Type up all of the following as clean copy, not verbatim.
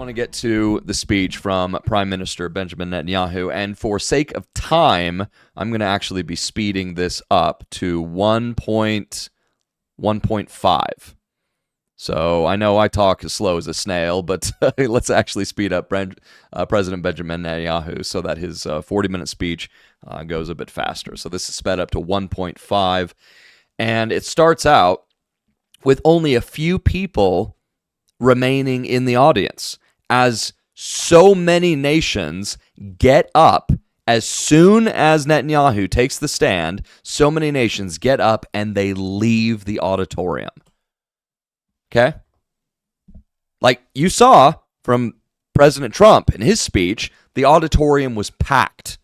want to get to the speech from Prime Minister Benjamin Netanyahu, and for sake of time, I'm going to actually be speeding this up to 1.5. So I know I talk as slow as a snail, but let's actually speed up President Benjamin Netanyahu so that his 40-minute speech goes a bit faster. So this is sped up to 1.5, and it starts out with only a few people remaining in the audience, as so many nations get up as soon as Netanyahu takes the stand. So many nations get up and they leave the auditorium. Okay? Like you saw from President Trump in his speech, the auditorium was packed.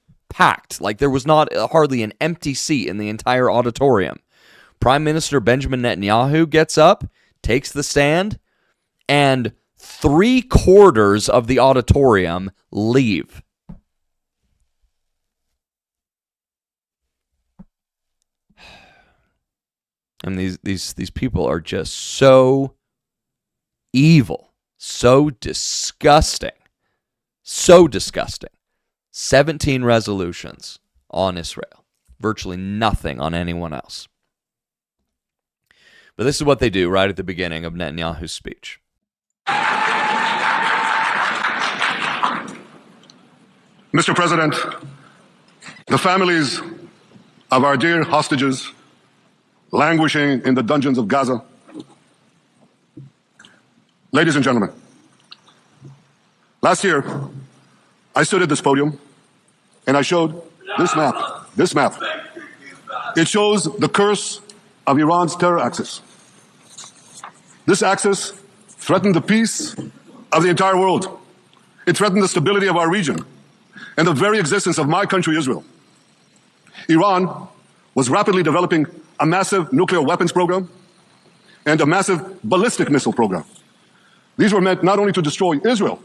Like there was not hardly an empty seat in the entire auditorium. Prime Minister Benjamin Netanyahu gets up, takes the stand, and 3/4 of the auditorium leave. And these people are just so evil, so disgusting. 17 resolutions on Israel, virtually nothing on anyone else. But this is what they do right at the beginning of Netanyahu's speech. Mr. President, the families of our dear hostages languishing in the dungeons of Gaza. Ladies and gentlemen, last year I stood at this podium and I showed this map. It shows the curse of Iran's terror axis. This axis threatened the peace of the entire world. It threatened the stability of our region and the very existence of my country, Israel. Iran was rapidly developing a massive nuclear weapons program and a massive ballistic missile program. These were meant not only to destroy Israel,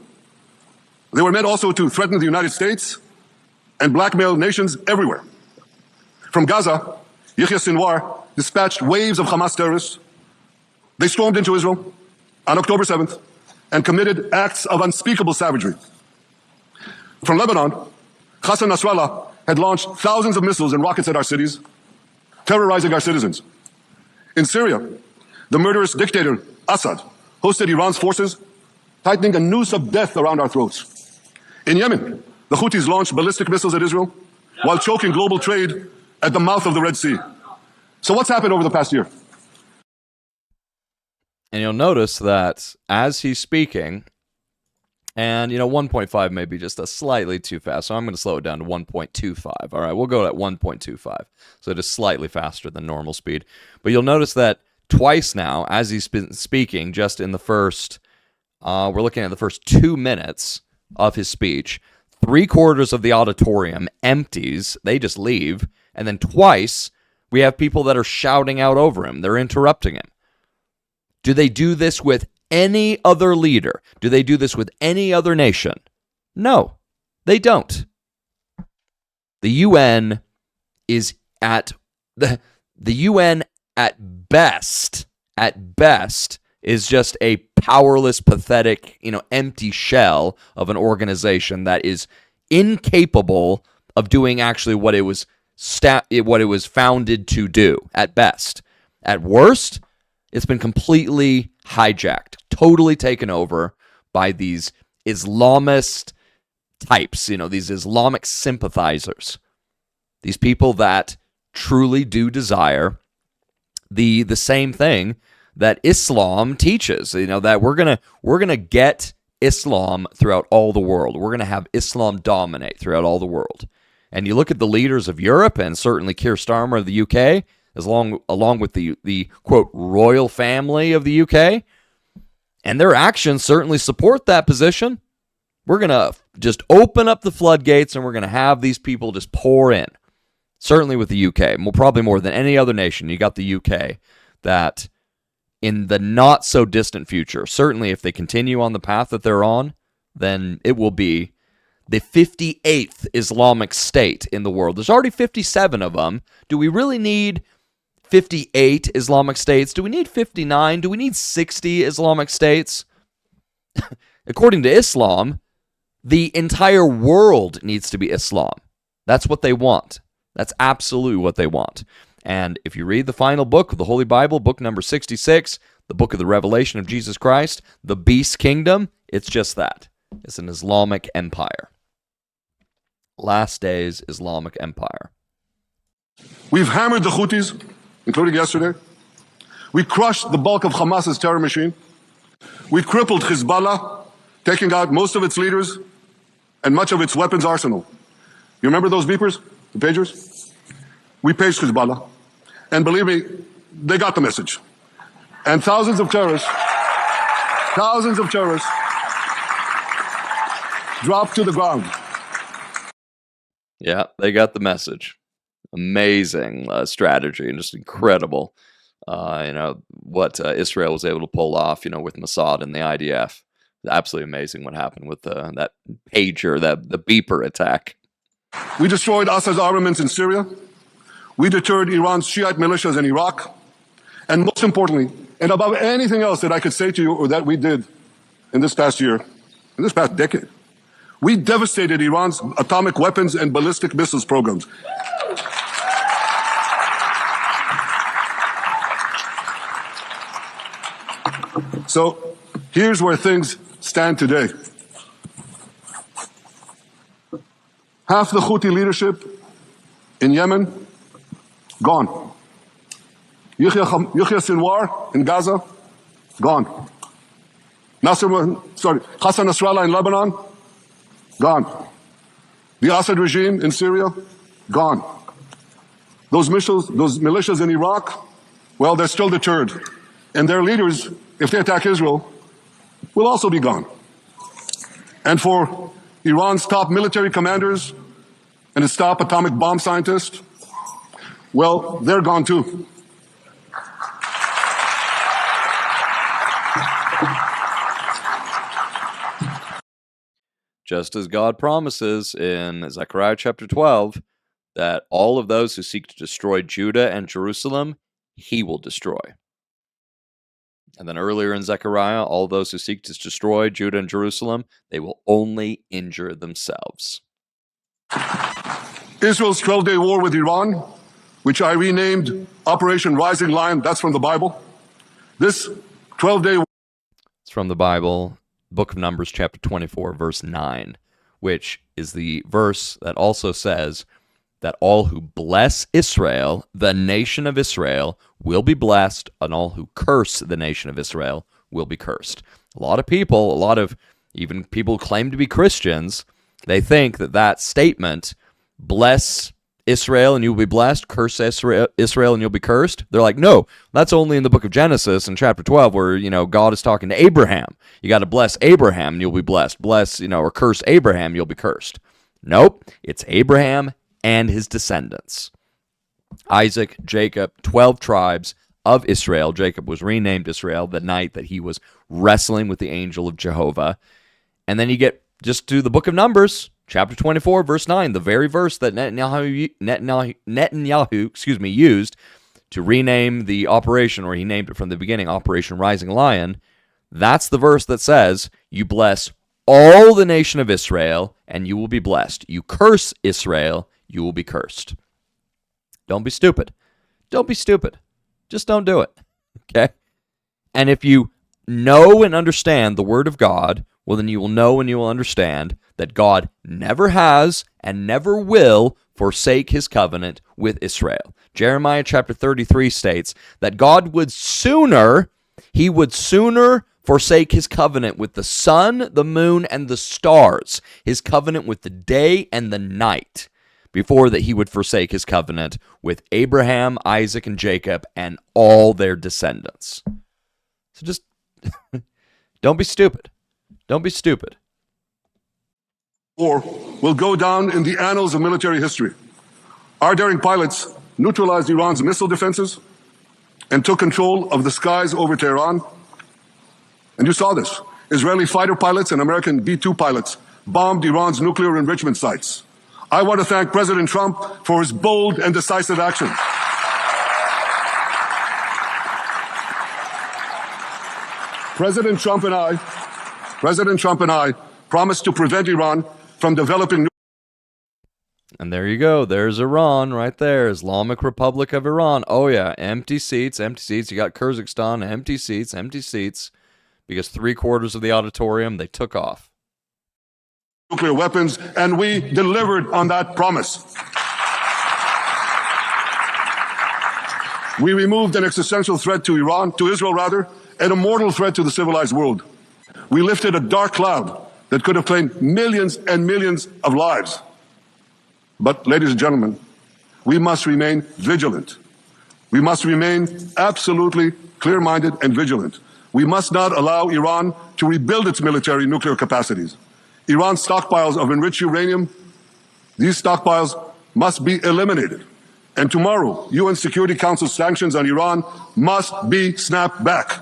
they were meant also to threaten the United States and blackmail nations everywhere. From Gaza, Yahya Sinwar dispatched waves of Hamas terrorists. They stormed into Israel on October 7th and committed acts of unspeakable savagery. From Lebanon, Hassan Nasrallah had launched thousands of missiles and rockets at our cities, terrorizing our citizens. In Syria, the murderous dictator Assad hosted Iran's forces, tightening a noose of death around our throats. In Yemen, the Houthis launched ballistic missiles at Israel while choking global trade at the mouth of the Red Sea. So what's happened over the past year? And you'll notice that as he's speaking, and 1.5 may be just a slightly too fast, so I'm going to slow it down to 1.25. All right, we'll go at 1.25, so just slightly faster than normal speed. But you'll notice that twice now, as he's been speaking, just in the first, we're looking at the first 2 minutes of his speech, 3/4 of the auditorium empties, they just leave, and then twice we have people that are shouting out over him, they're interrupting him. Do they do this with any other leader? Do they do this with any other nation? No, they don't. The UN is at the UN at best is just a powerless, pathetic, empty shell of an organization that is incapable of doing actually what it was founded to do at best. At worst, it's been completely hijacked, totally taken over by these Islamist types, these Islamic sympathizers, these people that truly do desire the same thing that Islam teaches, that we're gonna get Islam throughout all the world. We're gonna have Islam dominate throughout all the world. And you look at the leaders of Europe and certainly Keir Starmer of the UK, along with the quote royal family of the UK, and their actions certainly support that position. We're gonna just open up the floodgates and we're gonna have these people just pour in. Certainly with the UK, probably more than any other nation, you got the UK that in the not so distant future, certainly if they continue on the path that they're on, then it will be the 58th Islamic state in the world. There's already 57 of them. Do we really need 58 Islamic states? Do we need 59? Do we need 60 Islamic states? According to Islam, the entire world needs to be Islam. That's what they want. That's absolutely what they want. And if you read the final book of the Holy Bible, book number 66, the book of the Revelation of Jesus Christ, the Beast Kingdom, it's just that. It's an Islamic empire. Last days Islamic empire. We've hammered the Houthis, including yesterday. We crushed the bulk of Hamas's terror machine. We crippled Hezbollah, taking out most of its leaders and much of its weapons arsenal. You remember those beepers, the pagers? We paged Hezbollah. And believe me, they got the message. And thousands of terrorists dropped to the ground. Yeah, they got the message. Amazing strategy and just incredible, what Israel was able to pull off, with Mossad and the IDF. Absolutely amazing what happened with that pager, the beeper attack. We destroyed Assad's armaments in Syria. We deterred Iran's Shiite militias in Iraq. And most importantly, and above anything else that I could say to you or that we did in this past year, in this past decade, we devastated Iran's atomic weapons and ballistic missiles programs. So here's where things stand today. Half the Houthi leadership in Yemen, gone. Yahya Sinwar in Gaza, gone. Hassan Nasrallah in Lebanon, gone. The Assad regime in Syria, gone. Those militias in Iraq, well, they're still deterred. And their leaders, if they attack Israel, will also be gone. And for Iran's top military commanders and its top atomic bomb scientists, well, they're gone too. Just as God promises in Zechariah chapter 12, that all of those who seek to destroy Judah and Jerusalem, he will destroy. And then earlier in Zechariah, all those who seek to destroy Judah and Jerusalem, they will only injure themselves. Israel's 12-day war with Iran, which I renamed Operation Rising Lion, that's from the Bible. This 12-day war... It's from the Bible, Book of Numbers, chapter 24, verse 9, which is the verse that also says that all who bless Israel, the nation of Israel, will be blessed, and all who curse the nation of Israel will be cursed. A lot of even people who claim to be Christians, they think that statement, bless Israel and you will be blessed, curse Israel and you'll be cursed. They're like, no, that's only in the book of Genesis in chapter 12 where, God is talking to Abraham. You got to bless Abraham and you'll be blessed. Bless, or curse Abraham, you'll be cursed. Nope, it's Abraham and his descendants. Isaac, Jacob, 12 tribes of Israel. Jacob was renamed Israel the night that he was wrestling with the angel of Jehovah. And then you get just to the book of Numbers, chapter 24, verse 9, the very verse that Netanyahu used to rename the operation, or he named it from the beginning, Operation Rising Lion. That's the verse that says, you bless all the nation of Israel, and you will be blessed. You curse Israel, you will be cursed. Don't be stupid. Don't be stupid. Just don't do it. Okay? And if you know and understand the Word of God, well, then you will know and you will understand that God never has and never will forsake his covenant with Israel. Jeremiah chapter 33 states that God would sooner forsake his covenant with the sun, the moon, and the stars, his covenant with the day and the night, before that he would forsake his covenant with Abraham, Isaac, and Jacob, and all their descendants. So just don't be stupid. Don't be stupid. War will go down in the annals of military history. Our daring pilots neutralized Iran's missile defenses and took control of the skies over Tehran. And you saw this. Israeli fighter pilots and American B-2 pilots bombed Iran's nuclear enrichment sites. I want to thank President Trump for his bold and decisive action. President Trump and I President Trump and I promised to prevent Iran from developing. And there you go. There's Iran right there. Islamic Republic of Iran. Oh, yeah. Empty seats, empty seats. You got Kyrgyzstan, empty seats. Because 3/4 of the auditorium, they took off. Nuclear weapons, and we delivered on that promise. We removed an existential threat to Iran, to Israel rather, and a mortal threat to the civilized world. We lifted a dark cloud that could have claimed millions and millions of lives. But, ladies and gentlemen, we must remain vigilant. We must remain absolutely clear-minded and vigilant. We must not allow Iran to rebuild its military nuclear capacities. Iran's stockpiles of enriched uranium, these stockpiles must be eliminated. And tomorrow, UN Security Council sanctions on Iran must be snapped back.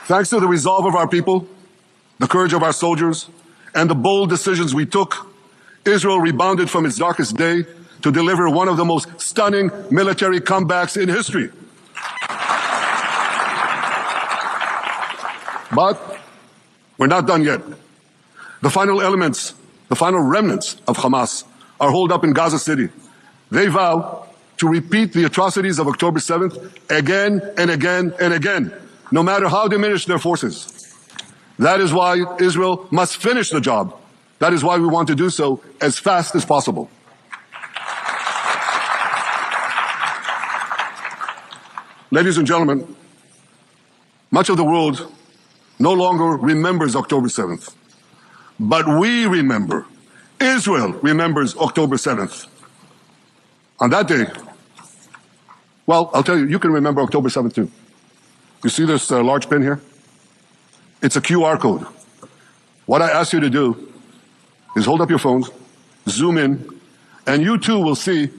Thanks to the resolve of our people, the courage of our soldiers, and the bold decisions we took, Israel rebounded from its darkest day to deliver one of the most stunning military comebacks in history. But we're not done yet. The final elements, the final remnants of Hamas are holed up in Gaza City. They vow to repeat the atrocities of October 7th again and again and again, no matter how diminished their forces. That is why Israel must finish the job. That is why we want to do so as fast as possible. Ladies and gentlemen, much of the world no longer remembers October 7th. But we remember. Israel remembers October 7th. On that day, well, I'll tell you, you can remember October 7th too. You see this large pin here? It's a QR code. What I ask you to do is hold up your phones, zoom in, and you too will see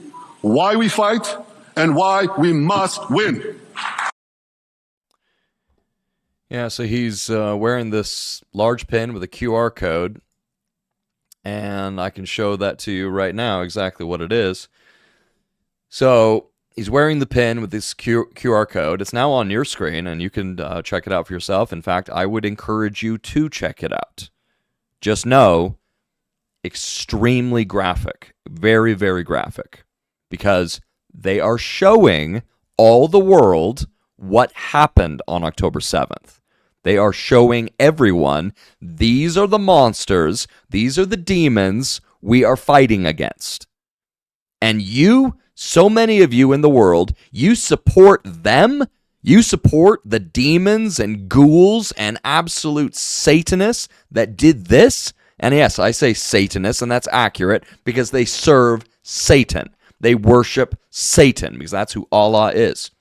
why we fight and why we must win. Yeah, so he's wearing this large pin with a QR code, and I can show that to you right now, exactly what it is. So he's wearing the pin with this QR code. It's now on your screen, and you can check it out for yourself. In fact, I would encourage you to check it out. Just know, extremely graphic, very, very graphic, because they are showing all the world what happened on October 7th. They are showing everyone, these are the monsters, these are the demons we are fighting against. And you, so many of you in the world, you support them, you support the demons and ghouls and absolute Satanists that did this. And yes, I say Satanists, and that's accurate because they serve Satan. They worship Satan because that's who Allah is.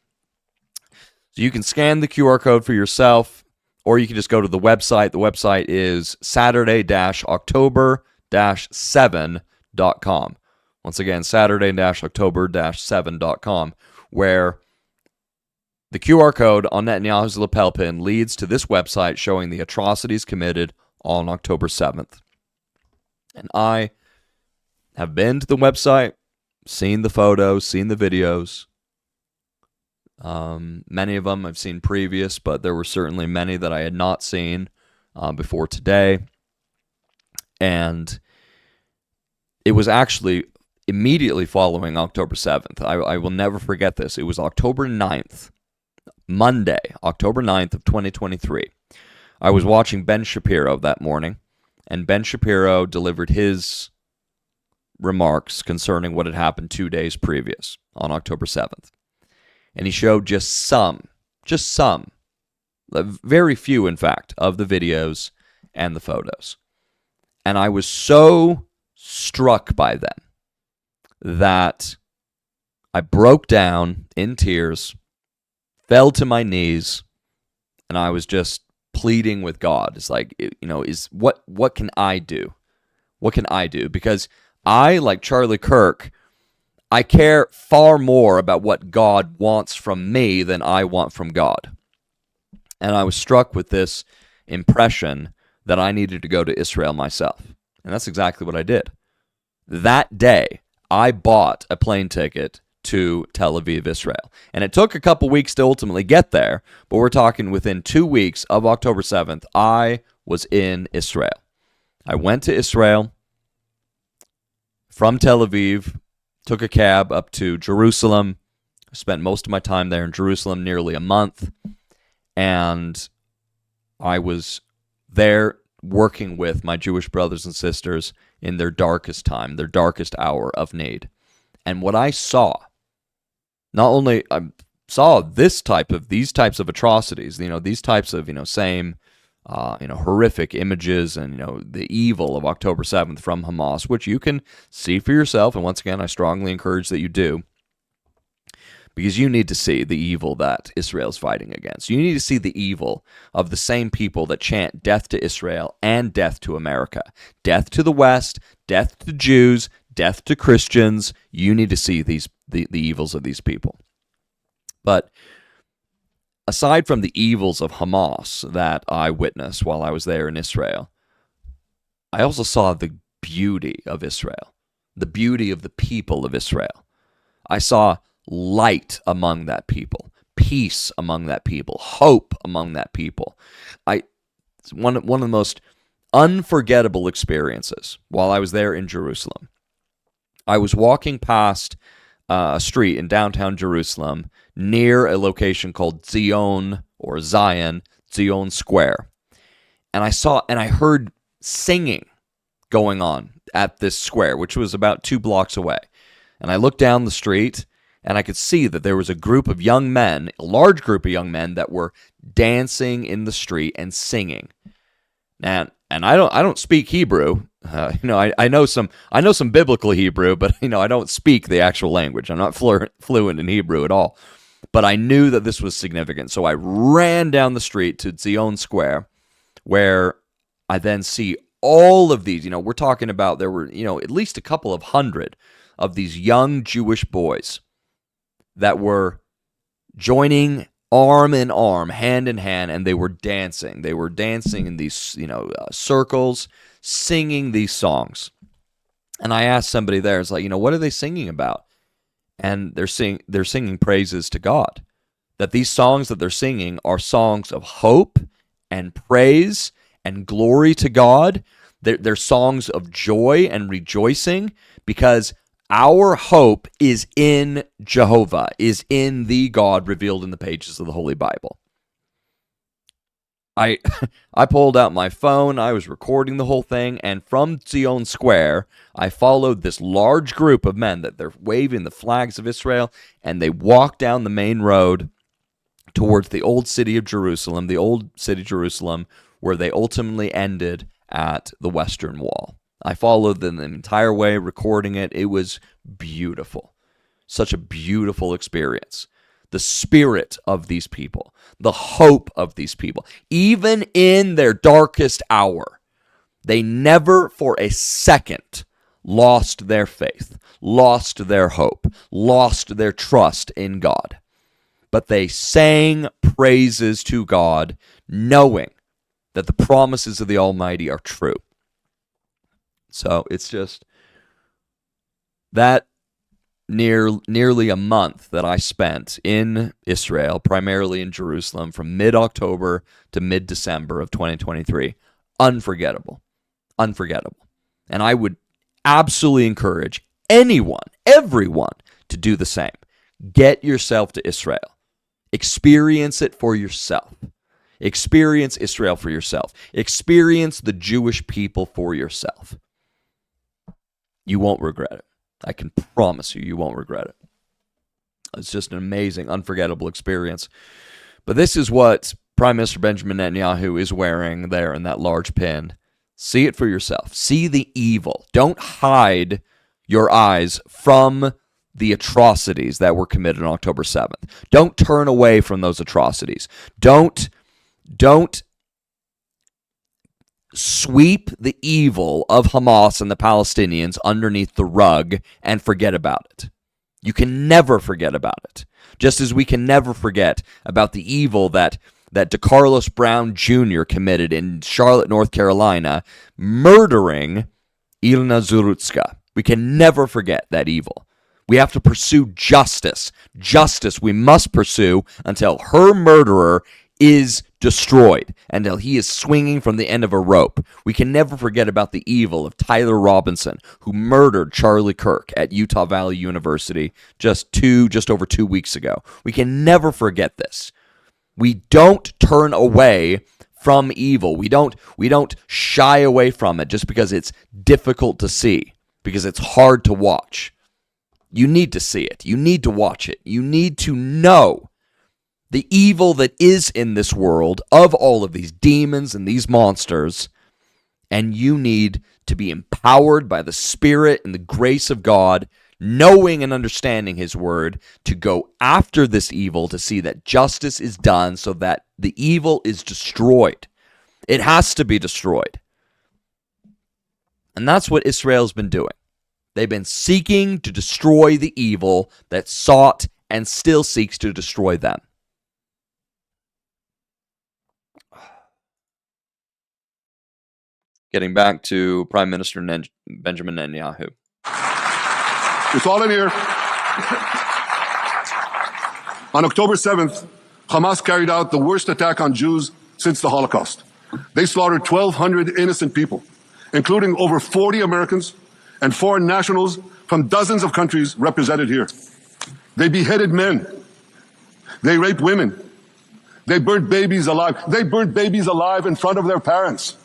So you can scan the QR code for yourself, or you can just go to the website. The website is Saturday-October-7.com. Once again, Saturday-October-7.com, where the QR code on Netanyahu's lapel pin leads to this website showing the atrocities committed on October 7th. And I have been to the website, seen the photos, seen the videos. Many of them I've seen previous, but there were certainly many that I had not seen before today. And it was actually immediately following October 7th. I will never forget this. It was October 9th, Monday, October 9th of 2023. I was watching Ben Shapiro that morning, and Ben Shapiro delivered his remarks concerning what had happened 2 days previous on October 7th. And he showed just some, very few, in fact, of the videos and the photos. And I was so struck by them that I broke down in tears, fell to my knees, and I was just pleading with God. It's like, what can I do? What can I do? Because I, like Charlie Kirk, I care far more about what God wants from me than I want from God. And I was struck with this impression that I needed to go to Israel myself. And that's exactly what I did. That day, I bought a plane ticket to Tel Aviv, Israel. And it took a couple weeks to ultimately get there, but we're talking within 2 weeks of October 7th, I was in Israel. I went to Israel from Tel Aviv, took a cab up to Jerusalem. I spent most of my time there in Jerusalem, nearly a month, and I was there working with my Jewish brothers and sisters in their darkest time, their darkest hour of need. And what I saw, not only I saw these types of atrocities, these types of, same, horrific images and, the evil of October 7th from Hamas, which you can see for yourself. And once again, I strongly encourage that you do, because you need to see the evil that Israel's fighting against. You need to see the evil of the same people that chant death to Israel and death to America. Death to the West, death to Jews, death to Christians. You need to see the evils of these people. But aside from the evils of Hamas that I witnessed while I was there in Israel, I also saw the beauty of Israel, the beauty of the people of Israel. I saw light among that people, peace among that people, hope among that people. It's one of the most unforgettable experiences while I was there in Jerusalem. I was walking past a street in downtown Jerusalem near a location called Zion Square. And I heard singing going on at this square, which was about 2 blocks away. And I looked down the street, and I could see that there was a large group of young men that were dancing in the street and singing. And I don't speak Hebrew. I know some biblical Hebrew, but I don't speak the actual language. I'm not fluent in Hebrew at all. But I knew that this was significant, so I ran down the street to Zion Square, where I then see all of these. We're talking about there were at least a couple of hundred of these young Jewish boys that were joining arm in arm, hand in hand, and they were dancing. They were dancing in these, circles, singing these songs. And I asked somebody there, it's like, what are they singing about? And they're singing praises to God. That these songs that they're singing are songs of hope and praise and glory to God. They're songs of joy and rejoicing, because our hope is in Jehovah, is in the God revealed in the pages of the Holy Bible. I pulled out my phone, I was recording the whole thing, and from Zion Square, I followed this large group of men that they're waving the flags of Israel, and they walked down the main road towards the old city of Jerusalem, where they ultimately ended at the Western Wall. I followed them the entire way, recording it. It was beautiful. Such a beautiful experience. The spirit of these people, the hope of these people, even in their darkest hour, they never for a second lost their faith, lost their hope, lost their trust in God. But they sang praises to God, knowing that the promises of the Almighty are true. So it's just that nearly a month that I spent in Israel, primarily in Jerusalem, from mid-October to mid-December of 2023. Unforgettable. And I would absolutely encourage everyone, to do the same. Get yourself to Israel. Experience it for yourself. Experience Israel for yourself. Experience the Jewish people for yourself. You won't regret it. I can promise you won't regret it. It's just an amazing, unforgettable experience. But this is what Prime Minister Benjamin Netanyahu is wearing there in that large pin. See it for yourself. See the evil. Don't hide your eyes from the atrocities that were committed on October 7th. Don't turn away from those atrocities. Don't sweep the evil of Hamas and the Palestinians underneath the rug and forget about it. You can never forget about it. Just as we can never forget about the evil that DeCarlos Brown Jr. committed in Charlotte, North Carolina, murdering Ilna Zurutska. We can never forget that evil. We have to pursue justice. Justice we must pursue until her murderer is destroyed, until he is swinging from the end of a rope. We can never forget about the evil of Tyler Robinson, who murdered Charlie Kirk at Utah Valley University just over 2 weeks ago. We can never forget this. We don't turn away from evil. We don't shy away from it just because it's difficult to see, because it's hard to watch. You need to see it. You need to watch it. You need to know the evil that is in this world of all of these demons and these monsters, and you need to be empowered by the Spirit and the grace of God, knowing and understanding His Word, to go after this evil, to see that justice is done so that the evil is destroyed. It has to be destroyed. And that's what Israel's been doing. They've been seeking to destroy the evil that sought and still seeks to destroy them. Getting back to Prime Minister Benjamin Netanyahu. It's all in here. On October 7th, Hamas carried out the worst attack on Jews since the Holocaust. They slaughtered 1,200 innocent people, including over 40 Americans and foreign nationals from dozens of countries represented here. They beheaded men. They raped women. They burnt babies alive. They burnt babies alive in front of their parents.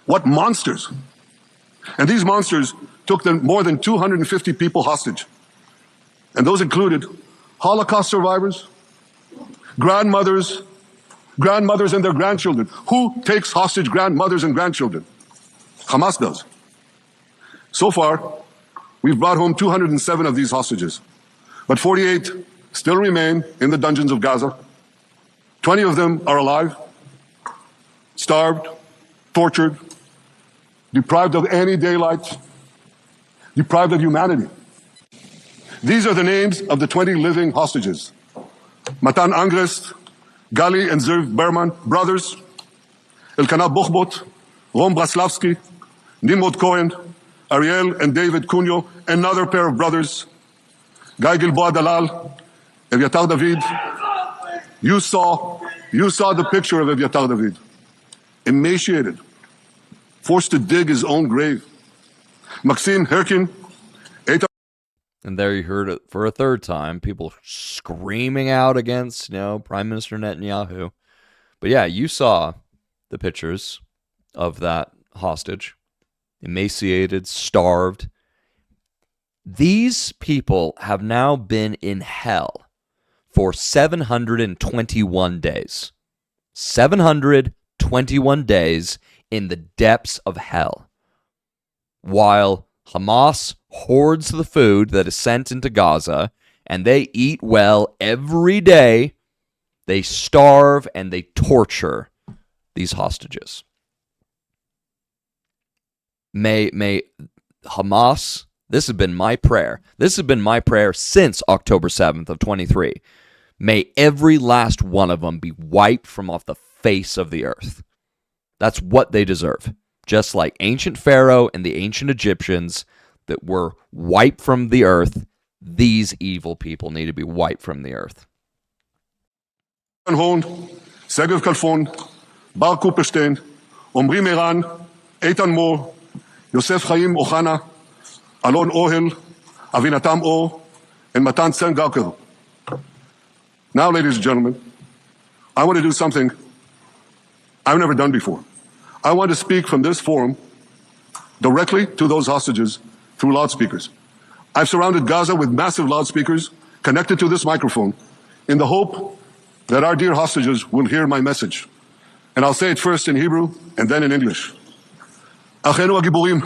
What monsters! And these monsters took more than 250 people hostage. And those included Holocaust survivors, grandmothers and their grandchildren. Who takes hostage grandmothers and grandchildren? Hamas does. So far, we've brought home 207 of these hostages, but 48 still remain in the dungeons of Gaza. 20 of them are alive, starved, tortured, deprived of any daylight, deprived of humanity. These are the names of the 20 living hostages. Matan Angrest, Gali and Zerv Berman, brothers, Elkanah Bochbot, Rom Braslavsky, Nimrod Cohen, Ariel and David Cunyo, another pair of brothers, Guy Gilboa Dalal, Evyatar David. You saw the picture of Evyatar David, emaciated, forced to dig his own grave. Maxim Herkin, and there you heard it for a third time, people screaming out against, Prime Minister Netanyahu. But yeah, you saw the pictures of that hostage, emaciated, starved. These people have now been in hell for 721 days. 721 days in the depths of hell, while Hamas hoards the food that is sent into Gaza, and they eat well every day. They starve and they torture these hostages. May Hamas, this has been my prayer. This has been my prayer since October 7th of 23. May every last one of them be wiped from off the face of the earth. That's what they deserve. Just like ancient Pharaoh and the ancient Egyptians that were wiped from the earth, these evil people need to be wiped from the earth. Hon, Segev Kalfon, Bar Kupperstein, Omri Meran, Eitan Mor, Yosef Chaim Ochana, Alon Ohel, Avinatam Or, and Matan Sen-Garker. Now, ladies and gentlemen, I want to do something I've never done before. I want to speak from this forum directly to those hostages through loudspeakers. I've surrounded Gaza with massive loudspeakers connected to this microphone in the hope that our dear hostages will hear my message. And I'll say it first in Hebrew and then in English. אחינו הגיבורים,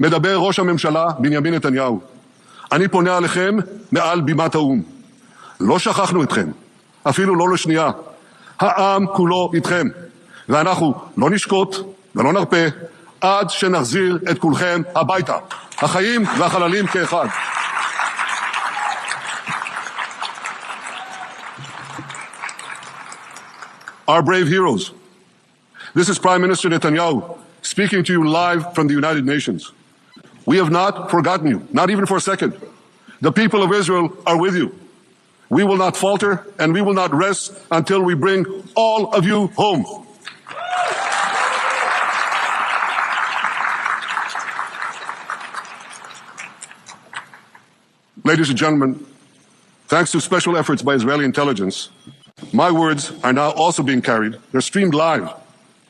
מדבר ראש הממשלה בנימין נתניהו. אני פונה עליכם מעל בימת האו"ם. לא שכחנו אתכם, אפילו לא לשנייה. העם כולו איתכם, ואנחנו לא נשקוט ולא נרפה עד שנחזיר את כולכם הביתה. החיים והחללים כאחד. Our brave heroes. This is Prime Minister Netanyahu speaking to you live from the United Nations. We have not forgotten you, not even for a second. The people of Israel are with you. We will not falter and we will not rest until we bring all of you home. Ladies and gentlemen, thanks to special efforts by Israeli intelligence, my words are now also being carried. They're streamed live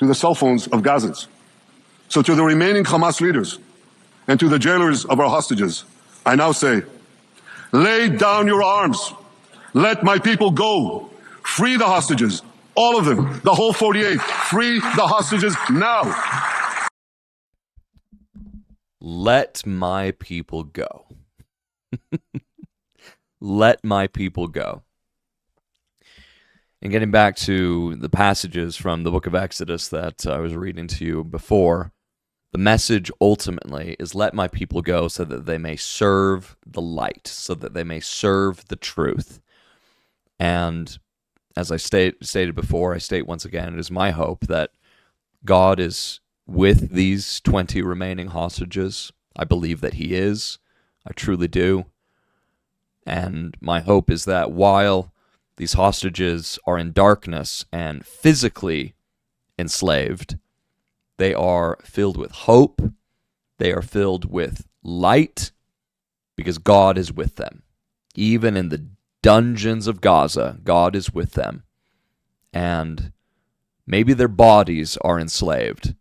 to the cell phones of Gazans. So to the remaining Hamas leaders and to the jailers of our hostages, I now say, lay down your arms. Let my people go. Free the hostages. All of them. The whole 48. Free the hostages now. Let my people go. Let my people go. And getting back to the passages from the book of Exodus that I was reading to you before, the message ultimately is let my people go so that they may serve the light, so that they may serve the truth. And as I stated before, I state once again, it is my hope that God is with these 20 remaining hostages. I believe that he is. I truly do. And my hope is that while these hostages are in darkness and physically enslaved, they are filled with hope. They are filled with light because God is with them. Even in the dungeons of Gaza, God is with them. And maybe their bodies are enslaved,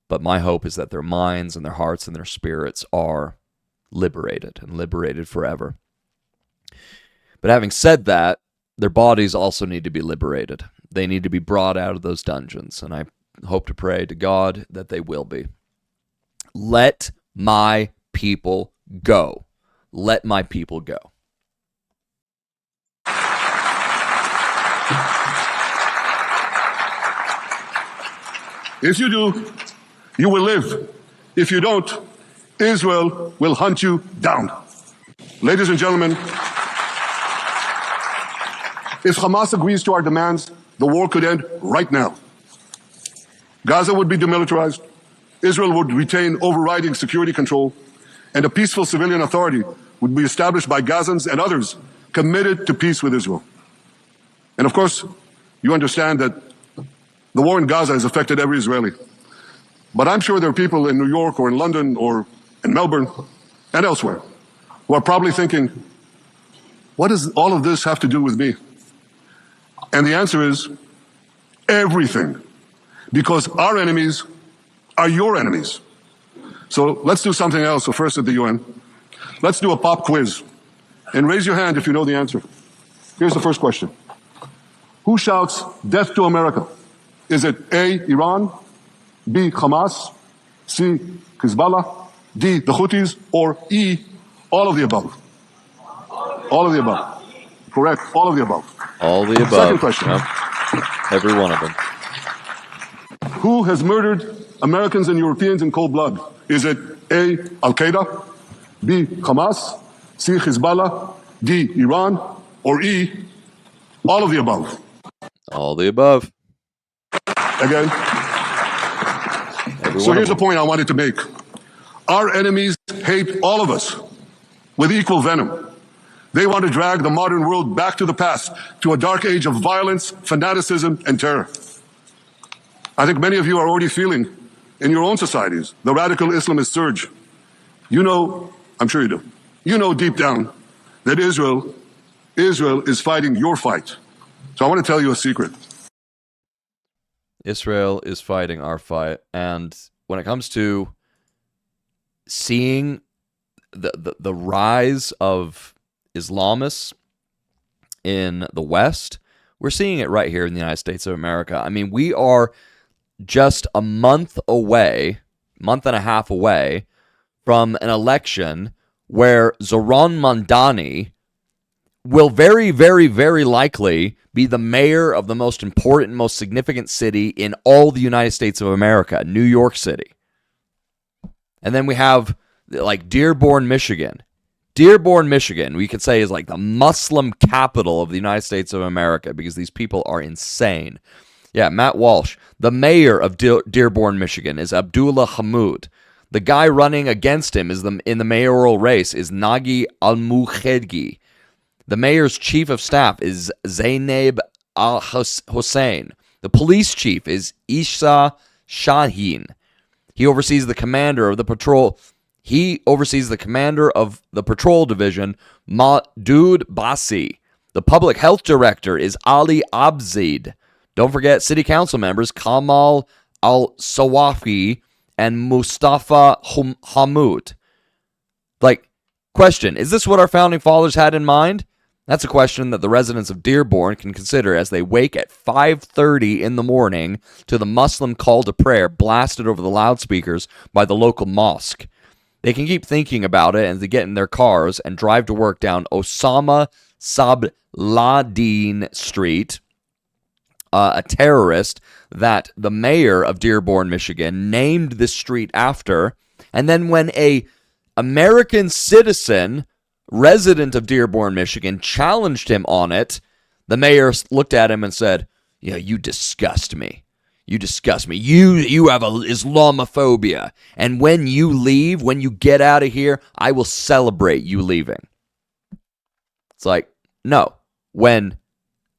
but my hope is that their minds and their hearts and their spirits are liberated and liberated forever. But having said that, their bodies also need to be liberated. They need to be brought out of those dungeons, and I hope to pray to God that they will be. Let my people go. Let my people go. If you do, you will live. If you don't, Israel will hunt you down. Ladies and gentlemen, if Hamas agrees to our demands, the war could end right now. Gaza would be demilitarized, Israel would retain overriding security control, and a peaceful civilian authority would be established by Gazans and others committed to peace with Israel. And of course, you understand that the war in Gaza has affected every Israeli. But I'm sure there are people in New York or in London or in Melbourne and elsewhere who are probably thinking, what does all of this have to do with me? And the answer is everything, because our enemies are your enemies. So let's do something else. So first at the UN, let's do a pop quiz. And raise your hand if you know the answer. Here's the first question. Who shouts death to America? Is it A, Iran, B, Hamas, C, Hezbollah, D, the Houthis, or E, all of the above? All of the above. Correct, all of the above. All the above. Second question. Yep. Every one of them. Who has murdered Americans and Europeans in cold blood? Is it A, Al-Qaeda, B, Hamas, C, Hezbollah, D, Iran, or E, all of the above? All the above. Again. So here's a point I wanted to make. Our enemies hate all of us with equal venom. They want to drag the modern world back to the past, to a dark age of violence, fanaticism, and terror. I think many of you are already feeling in your own societies the radical Islamist surge. You know, I'm sure you do, you know deep down that Israel is fighting your fight. So I want to tell you a secret. Israel is fighting our fight. And when it comes to seeing the rise of Islamists in the West, we're seeing it right here in the United States of America. I mean, we are just a month and a half away from an election where Zoran Mandani will very, very, very likely be the mayor of the most important, most significant city in all the United States of America, New York City. And then we have like Dearborn, Michigan. Dearborn, Michigan, we could say is like the Muslim capital of the United States of America because these people are insane. Yeah, Matt Walsh, the mayor of Dearborn, Michigan, is Abdullah Hammoud. The guy running against him in the mayoral race is Nagi Al-Mukhedgi. The mayor's chief of staff is Zainab Al-Hussein. The police chief is Isa Shaheen. He oversees the commander of the patrol. Division, Maudud Basi. The public health director is Ali Abzid. Don't forget city council members Kamal Al-Sawafi and Mustafa Hamoud. Question, is this what our founding fathers had in mind? That's a question that the residents of Dearborn can consider as they wake at 5:30 in the morning to the Muslim call to prayer blasted over the loudspeakers by the local mosque. They can keep thinking about it as they get in their cars and drive to work down Osama Sabladeen Street, a terrorist that the mayor of Dearborn, Michigan, named this street after. And then when a American citizen, resident of Dearborn, Michigan, challenged him on it, the mayor looked at him and said, "Yeah, you disgust me. You disgust me. You have a Islamophobia. And when you leave, when you get out of here, I will celebrate you leaving." It's like, no. When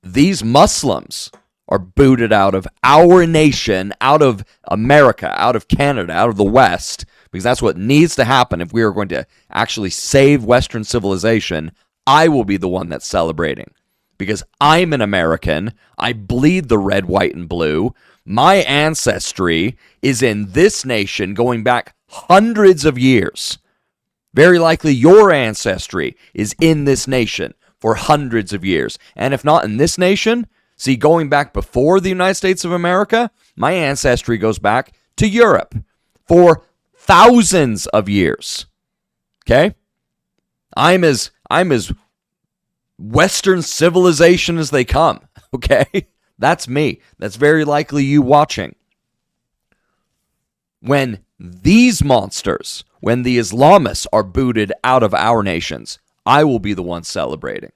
these Muslims are booted out of our nation, out of America, out of Canada, out of the West, because that's what needs to happen if we are going to actually save Western civilization, I will be the one that's celebrating. Because I'm an American, I bleed the red, white, and blue. My ancestry is in this nation going back hundreds of years. Very likely your ancestry is in this nation for hundreds of years. And if not in this nation, see, going back before the United States of America, my ancestry goes back to Europe for thousands of years. Okay? I'm as Western civilization as they come. Okay? That's me. That's very likely you watching. When these monsters, when the Islamists are booted out of our nations, I will be the one celebrating.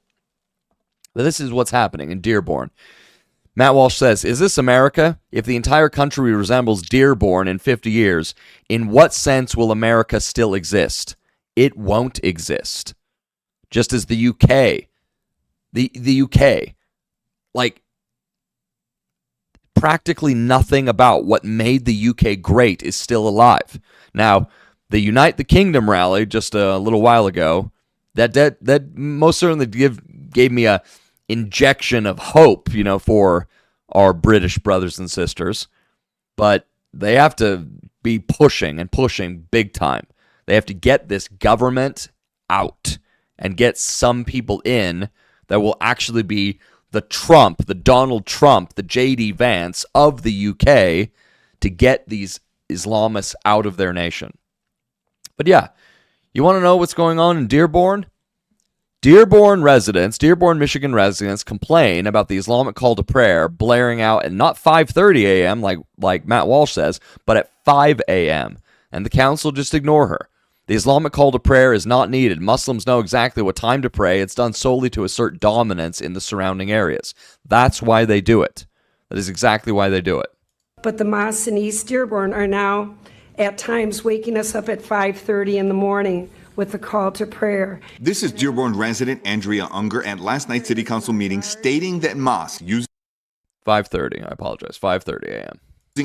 But this is what's happening in Dearborn. Matt Walsh says, is this America? If the entire country resembles Dearborn in 50 years, in what sense will America still exist? It won't exist. Just as the UK. The UK. Like, practically nothing about what made the UK great is still alive. Now, the Unite the Kingdom rally just a little while ago, that most certainly gave me a injection of hope, for our British brothers and sisters. But they have to be pushing big time. They have to get this government out and get some people in that will actually be the Trump, the Donald Trump, the J.D. Vance of the UK to get these Islamists out of their nation. But yeah, you want to know what's going on in Dearborn? Dearborn, Michigan residents complain about the Islamic call to prayer blaring out at not 5:30 a.m. like Matt Walsh says, but at 5 a.m. And the council just ignore her. The Islamic call to prayer is not needed. Muslims know exactly what time to pray. It's done solely to assert dominance in the surrounding areas. That's why they do it. That is exactly why they do it. But the mosques in East Dearborn are now at times waking us up at 5:30 in the morning with the call to prayer. This is Dearborn resident Andrea Unger at last night's city council meeting stating that mosques using 5:30, I apologize, 5:30 a.m.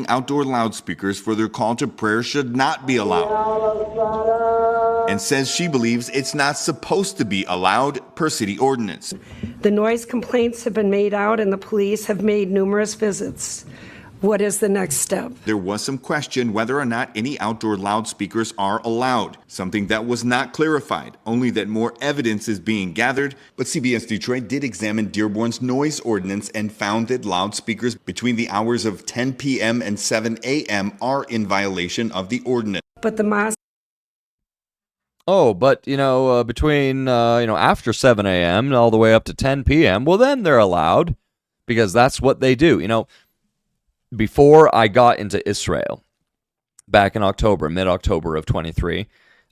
outdoor loudspeakers for their call to prayer should not be allowed, and says she believes it's not supposed to be allowed per city ordinance. The noise complaints have been made out and the police have made numerous visits. What is the next step? There was some question whether or not any outdoor loudspeakers are allowed, something that was not clarified, only that more evidence is being gathered. But CBS Detroit did examine Dearborn's noise ordinance and found that loudspeakers between the hours of 10 p.m. and 7 a.m. are in violation of the ordinance. But the mosque. Oh, but, between, after 7 a.m. all the way up to 10 p.m., well, then they're allowed because that's what they do. Before I got into Israel, back in mid-October of 23,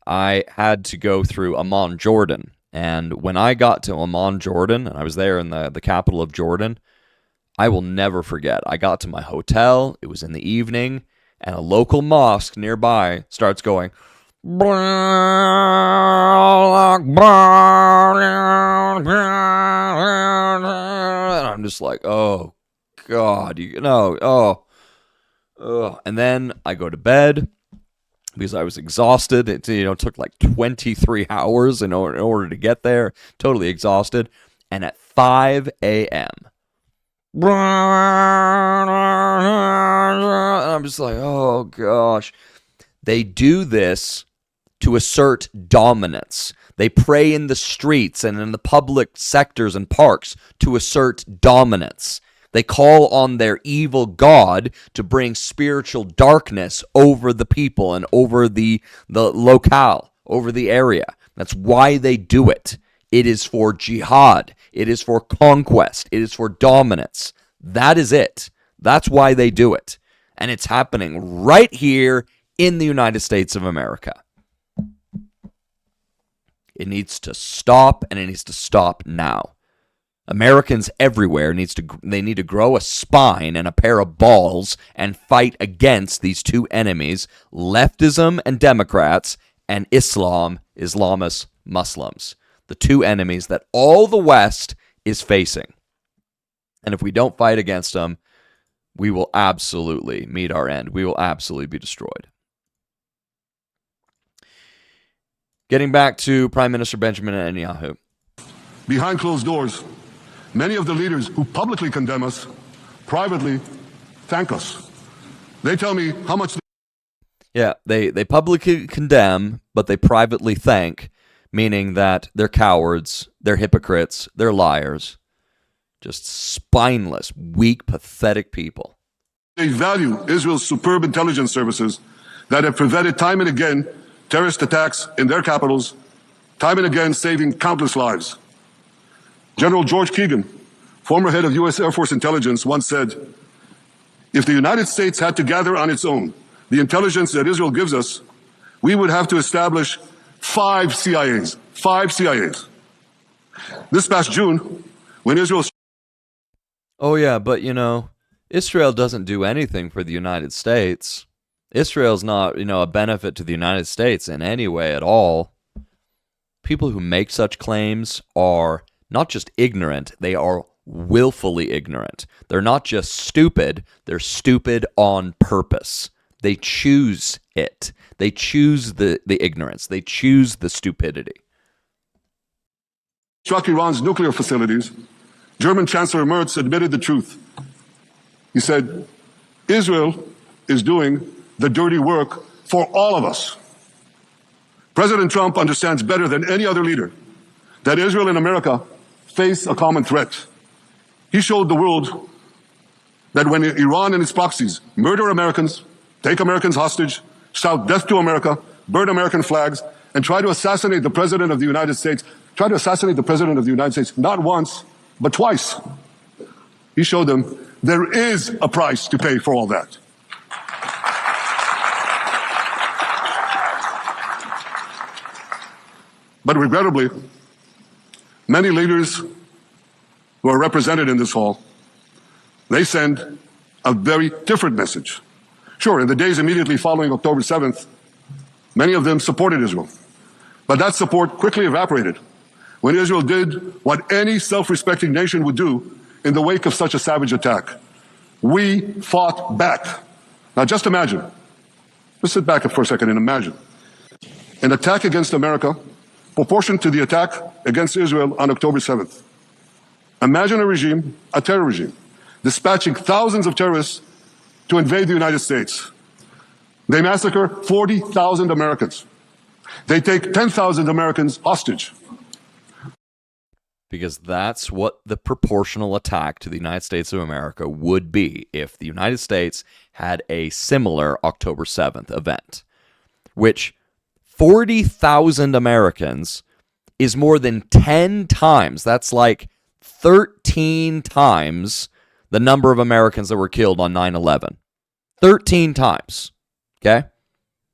I had to go through Amman, Jordan. And when I got to Amman, Jordan, and I was there in the capital of Jordan, I will never forget. I got to my hotel. It was in the evening, and a local mosque nearby starts going, I'm just like, oh God, and then I go to bed because I was exhausted. It took like 23 hours in order to get there, totally exhausted. And at 5 a.m., I'm just like, oh gosh. They do this to assert dominance. They pray in the streets and in the public sectors and parks to assert dominance. They call on their evil God to bring spiritual darkness over the people and over the locale, over the area. That's why they do it. It is for jihad. It is for conquest. It is for dominance. That is it. That's why they do it. And it's happening right here in the United States of America. It needs to stop, and it needs to stop now. Americans everywhere need to grow a spine and a pair of balls and fight against these two enemies, leftism and Democrats, and Islamist Muslims. The two enemies that all the West is facing. And if we don't fight against them, we will absolutely meet our end. We will absolutely be destroyed. Getting back to Prime Minister Benjamin Netanyahu. Behind closed doors, many of the leaders who publicly condemn us privately thank us. They tell me how much... They publicly condemn, but they privately thank, meaning that they're cowards, they're hypocrites, they're liars. Just spineless, weak, pathetic people. They value Israel's superb intelligence services that have prevented time and again terrorist attacks in their capitals, time and again saving countless lives. General George Keegan, former head of U.S. Air Force intelligence, once said, if the United States had to gather on its own the intelligence that Israel gives us, we would have to establish 5 CIAs. 5 CIAs. This past June, when Israel... Oh yeah, but Israel doesn't do anything for the United States. Israel's not, a benefit to the United States in any way at all. People who make such claims are not just ignorant, they are willfully ignorant. They're not just stupid, they're stupid on purpose. They choose it. They choose the ignorance. They choose the stupidity. Struck Iran's nuclear facilities, German Chancellor Merz admitted the truth. He said, Israel is doing the dirty work for all of us. President Trump understands better than any other leader that Israel and America face a common threat. He showed the world that when Iran and its proxies murder Americans, take Americans hostage, shout death to America, burn American flags, and try to assassinate the President of the United States, not once, but twice. He showed them there is a price to pay for all that. But regrettably, many leaders who are represented in this hall, they send a very different message. Sure, in the days immediately following October 7th, many of them supported Israel. But that support quickly evaporated when Israel did what any self-respecting nation would do in the wake of such a savage attack. We fought back. Now just imagine, just sit back for a second and imagine an attack against America proportioned to the attack against Israel on October 7th. Imagine a regime, a terror regime, dispatching thousands of terrorists to invade the United States. They massacre 40,000 Americans. They take 10,000 Americans hostage. Because that's what the proportional attack to the United States of America would be if the United States had a similar October 7th event, which 40,000 Americans is more than 10 times. That's like 13 times the number of Americans that were killed on 9/11. 13 times. Okay?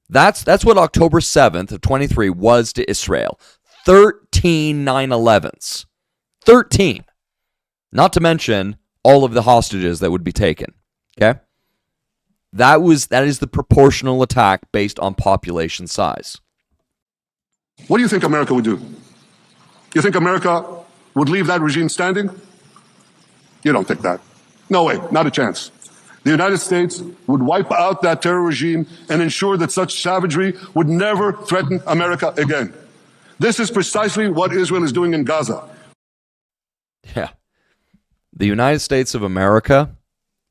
That's what October 7th of 23 was to Israel. 13 9/11s. 13. Not to mention all of the hostages that would be taken. Okay? That is the proportional attack based on population size. What do you think America would do? You think America would leave that regime standing? You don't think that. No way, not a chance. The United States would wipe out that terror regime and ensure that such savagery would never threaten America again. This is precisely what Israel is doing in Gaza. Yeah. The United States of America,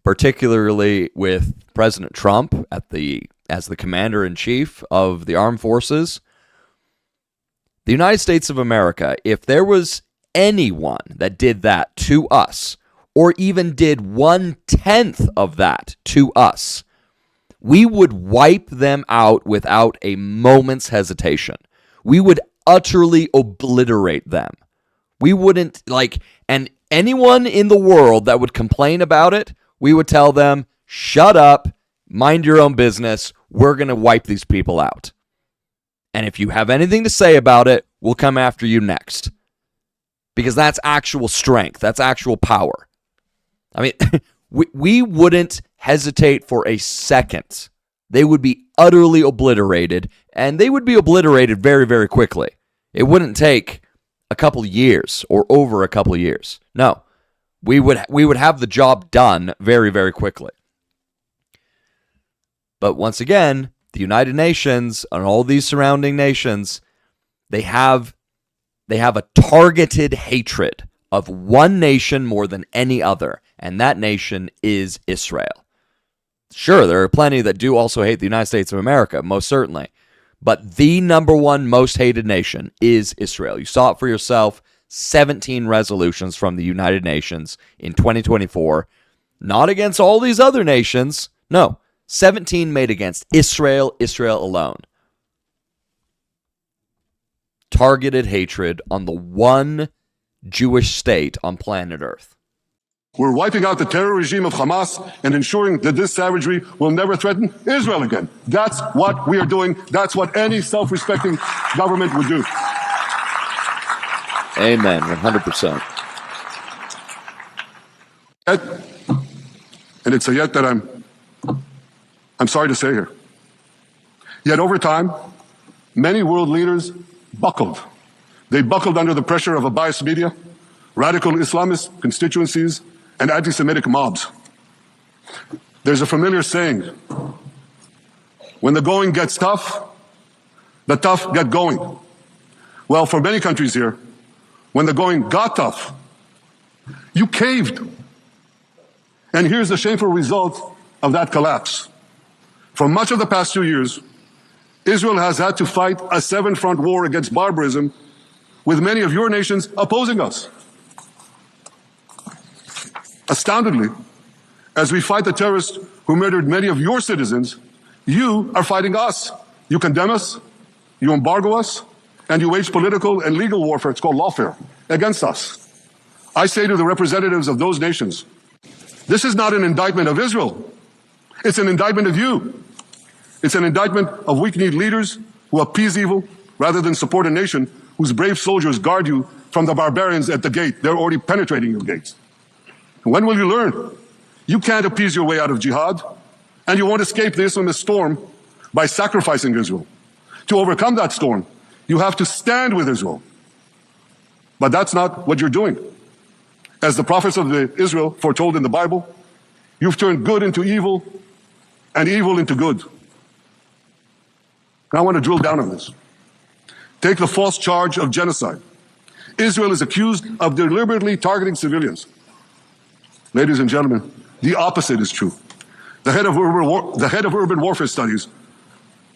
particularly with President Trump as the commander-in-chief of the armed forces, the United States of America, if there was anyone that did that to us, or even did 1/10 of that to us, we would wipe them out without a moment's hesitation. We would utterly obliterate them. We wouldn't, and anyone in the world that would complain about it, we would tell them, shut up, mind your own business, we're going to wipe these people out. And if you have anything to say about it, we'll come after you next. Because that's actual strength, that's actual power. I mean, we wouldn't hesitate for a second. They would be utterly obliterated, and they would be obliterated very, very quickly. It wouldn't take a couple years or over a couple years. No, we would have the job done very, very quickly. But once again, the United Nations and all these surrounding nations, they have a targeted hatred of one nation more than any other, and that nation is Israel. Sure, there are plenty that do also hate the United States of America, most certainly, but the number one most hated nation is Israel. You saw it for yourself, 17 resolutions from the United Nations in 2024, not against all these other nations, no, 17 made against Israel alone. Targeted hatred on the one Jewish state on planet Earth. We're wiping out the terror regime of Hamas and ensuring that this savagery will never threaten Israel again. That's what we are doing. That's what any self-respecting government would do. Amen, 100%. And it's a yet that I'm sorry to say here. Yet over time, many world leaders buckled. They buckled under the pressure of a biased media, radical Islamist constituencies, and anti-Semitic mobs. There's a familiar saying, when the going gets tough, the tough get going. Well, for many countries here, when the going got tough, you caved. And here's the shameful result of that collapse. For much of the past 2 years, Israel has had to fight a seven-front war against barbarism, with many of your nations opposing us. Astoundingly, as we fight the terrorists who murdered many of your citizens, you are fighting us. You condemn us, you embargo us, and you wage political and legal warfare, it's called lawfare, against us. I say to the representatives of those nations, this is not an indictment of Israel. It's an indictment of you. It's an indictment of weak-kneed leaders who appease evil rather than support a nation whose brave soldiers guard you from the barbarians at the gate. They're already penetrating your gates. When will you learn? You can't appease your way out of jihad, and you won't escape the Islamist storm by sacrificing Israel. To overcome that storm, you have to stand with Israel. But that's not what you're doing. As the prophets of Israel foretold in the Bible, you've turned good into evil and evil into good. And I want to drill down on this. Take the false charge of genocide. Israel is accused of deliberately targeting civilians. Ladies and gentlemen, the opposite is true. The head of urban warfare studies,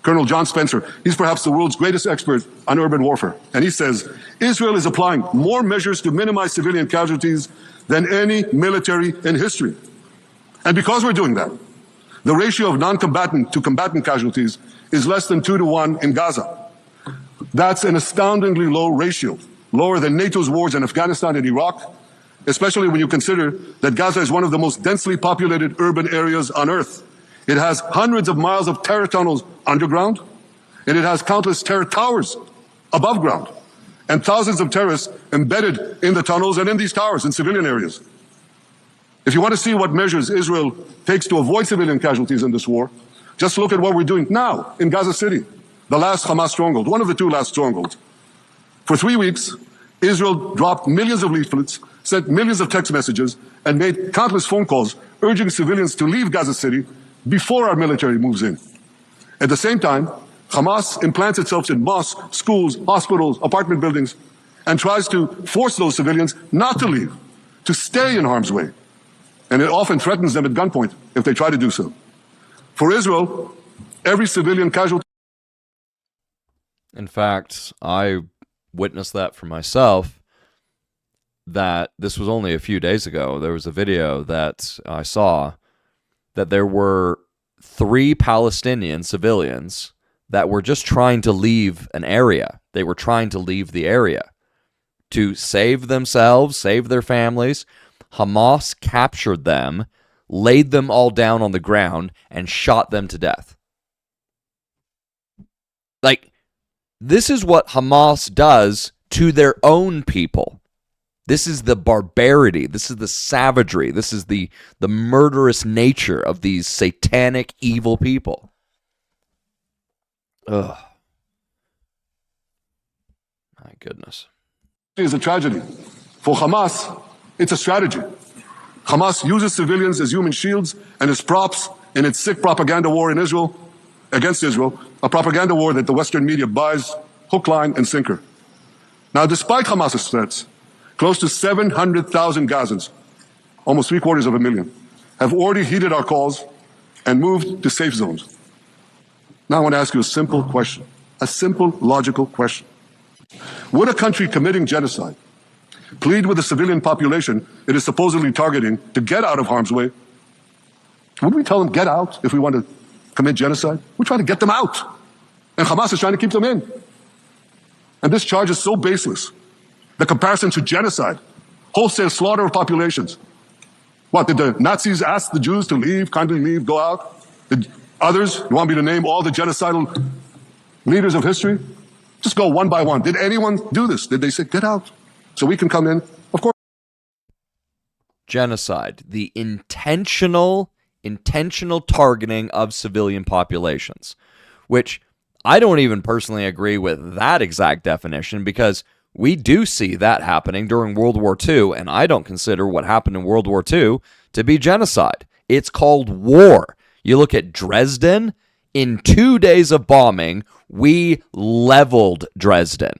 Colonel John Spencer, he's perhaps the world's greatest expert on urban warfare. And he says, Israel is applying more measures to minimize civilian casualties than any military in history. And because we're doing that, the ratio of non-combatant to combatant casualties is less than 2 to 1 in Gaza. That's an astoundingly low ratio, lower than NATO's wars in Afghanistan and Iraq, especially when you consider that Gaza is one of the most densely populated urban areas on Earth. It has hundreds of miles of terror tunnels underground, and it has countless terror towers above ground, and thousands of terrorists embedded in the tunnels and in these towers in civilian areas. If you want to see what measures Israel takes to avoid civilian casualties in this war, just look at what we're doing now in Gaza City, the last Hamas stronghold, one of the two last strongholds. For 3 weeks, Israel dropped millions of leaflets, sent millions of text messages, and made countless phone calls urging civilians to leave Gaza City before our military moves in. At the same time, Hamas implants itself in mosques, schools, hospitals, apartment buildings, and tries to force those civilians not to leave, to stay in harm's way. And it often threatens them at gunpoint if they try to do so. For Israel, every civilian casualty. In fact, I witnessed that for myself, that this was only a few days ago. There was a video that I saw that there were 3 Palestinian civilians that were just trying to leave an area. They were trying to leave the area to save themselves, save their families. Hamas captured them, laid them all down on the ground, and shot them to death. Like, this is what Hamas does to their own people. This is the barbarity. This is the savagery. This is the murderous nature of these satanic, evil people. Ugh. My goodness. Is a tragedy. For Hamas, it's a strategy. Hamas uses civilians as human shields and as props in its sick propaganda war in Israel, against Israel, a propaganda war that the Western media buys hook, line, and sinker. Now, despite Hamas's threats, close to 700,000 Gazans, almost 750,000, have already heeded our calls and moved to safe zones. Now I want to ask you a simple question, a simple, logical question. Would a country committing genocide plead with the civilian population it is supposedly targeting to get out of harm's way? Would we tell them, get out, if we want to commit genocide? We're trying to get them out. And Hamas is trying to keep them in. And this charge is so baseless. The comparison to genocide, wholesale slaughter of populations. What, did the Nazis ask the Jews to leave, kindly leave, go out? Did others, you want me to name all the genocidal leaders of history? Just go one by one. Did anyone do this? Did they say, get out, so we can come in? Of course. Genocide, the intentional targeting of civilian populations, which I don't even personally agree with that exact definition, because we do see that happening during World War II, and I don't consider what happened in World War II to be genocide. It's called war. You look at Dresden, in 2 days of bombing, we leveled Dresden.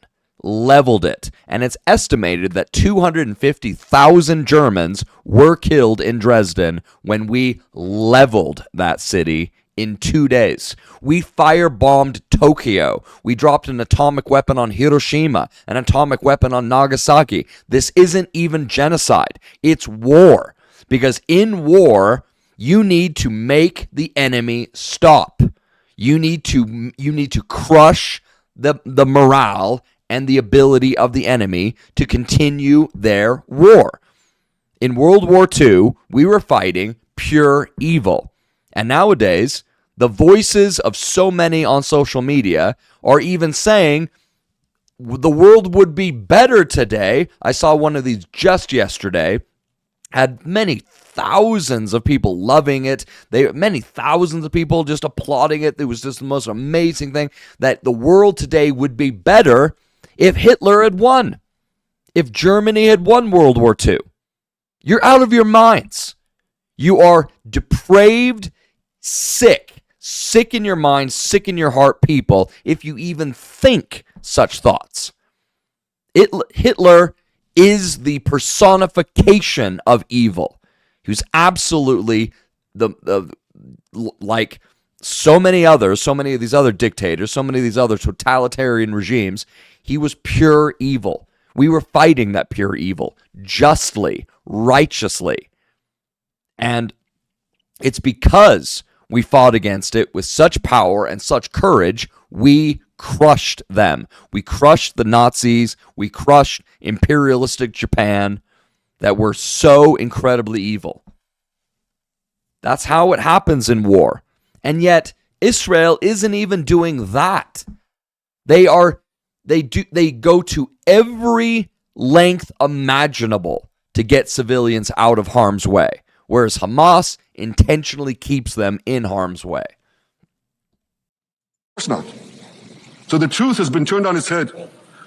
Leveled it. And it's estimated that 250,000 Germans were killed in Dresden when we leveled that city in 2 days. We firebombed Tokyo. We dropped an atomic weapon on Hiroshima, an atomic weapon on Nagasaki. This isn't even genocide. It's war. Because in war, you need to make the enemy stop. You need to crush the morale and the ability of the enemy to continue their war. In World War II, we were fighting pure evil. And nowadays, the voices of so many on social media are even saying the world would be better today. I saw one of these just yesterday, had many thousands of people loving it. Many thousands of people just applauding it. It was just the most amazing thing, that the world today would be better if Hitler had won, if Germany had won World War II. You're out of your minds. You are depraved, sick in your mind, sick in your heart people, if you even think such thoughts. Hitler is the personification of evil. He was absolutely like so many of these other dictators, so many of these other totalitarian regimes. He was pure evil. We were fighting that pure evil justly, righteously. And it's because we fought against it with such power and such courage, we crushed them. We crushed the Nazis. We crushed imperialistic Japan that were so incredibly evil. That's how it happens in war. And yet, Israel isn't even doing that. They go to every length imaginable to get civilians out of harm's way. whereas Hamas intentionally keeps them in harm's way. Of course not. So the truth has been turned on its head.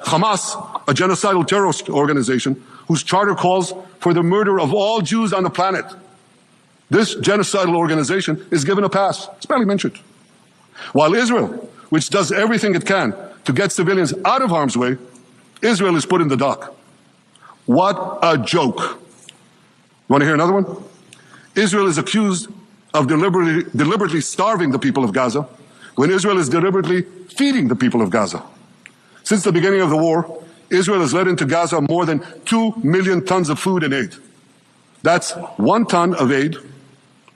Hamas, a genocidal terrorist organization whose charter calls for the murder of all Jews on the planet. This genocidal organization is given a pass. It's barely mentioned. While Israel, which does everything it can to get civilians out of harm's way, Israel is put in the dock. What a joke. You want to hear another one? Israel is accused of deliberately starving the people of Gaza when Israel is deliberately feeding the people of Gaza. Since the beginning of the war, Israel has let into Gaza more than 2 million tons of food and aid. That's 1 ton of aid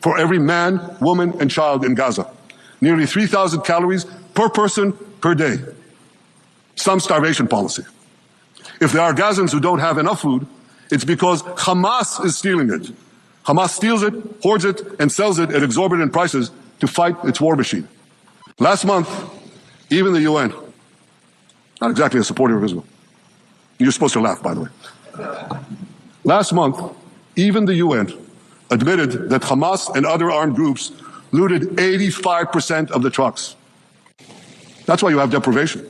for every man, woman, and child in Gaza. Nearly 3,000 calories per person per day. Some starvation policy. If there are Gazans who don't have enough food, it's because Hamas is stealing it. Hamas steals it, hoards it, and sells it at exorbitant prices to fight its war machine. Last month, even the UN, not exactly a supporter of Israel. You're supposed to laugh, by the way. Last month, even the UN admitted that Hamas and other armed groups looted 85% of the trucks. That's why you have deprivation.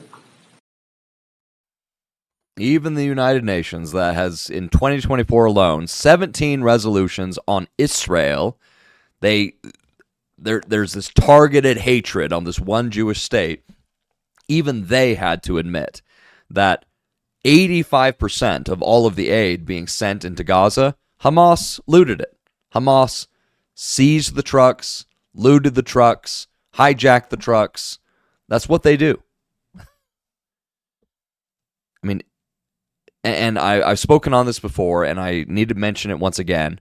Even the United Nations, that has, in 2024 alone, 17 resolutions on Israel. There's this targeted hatred on this one Jewish state. Even they had to admit that 85% of all of the aid being sent into Gaza, Hamas looted it. Hamas seized the trucks, looted the trucks, hijacked the trucks. That's what they do. I mean, and I've spoken on this before, and I need to mention it once again,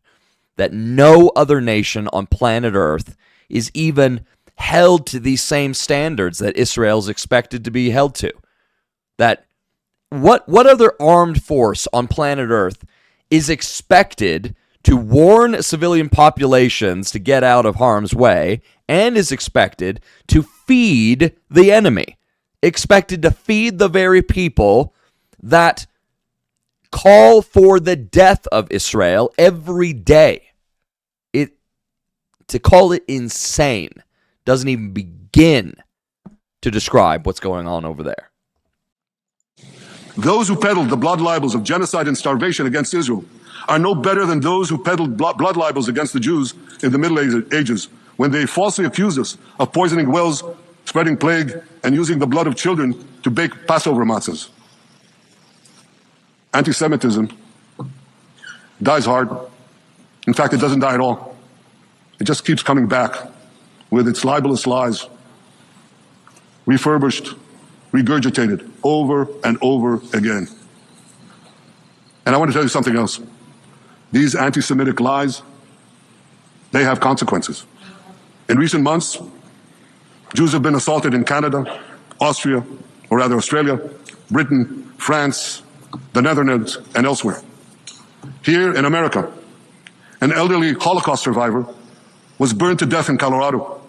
that no other nation on planet Earth is even held to these same standards that Israel is expected to be held to. That what other armed force on planet Earth is expected to warn civilian populations to get out of harm's way and is expected to feed the enemy, expected to feed the very people that call for the death of Israel every day? To call it insane doesn't even begin to describe what's going on over there. Those who peddled the blood libels of genocide and starvation against Israel are no better than those who peddled blood libels against the Jews in the Middle Ages when they falsely accused us of poisoning wells, spreading plague, and using the blood of children to bake Passover matzahs. Anti-Semitism dies hard. In fact, it doesn't die at all. It just keeps coming back with its libelous lies, refurbished, regurgitated over and over again. And I want to tell you something else. These anti-Semitic lies, they have consequences. In recent months, Jews have been assaulted in Canada, Australia, Britain, France, the Netherlands, and elsewhere. Here in America, an elderly Holocaust survivor was burned to death in Colorado.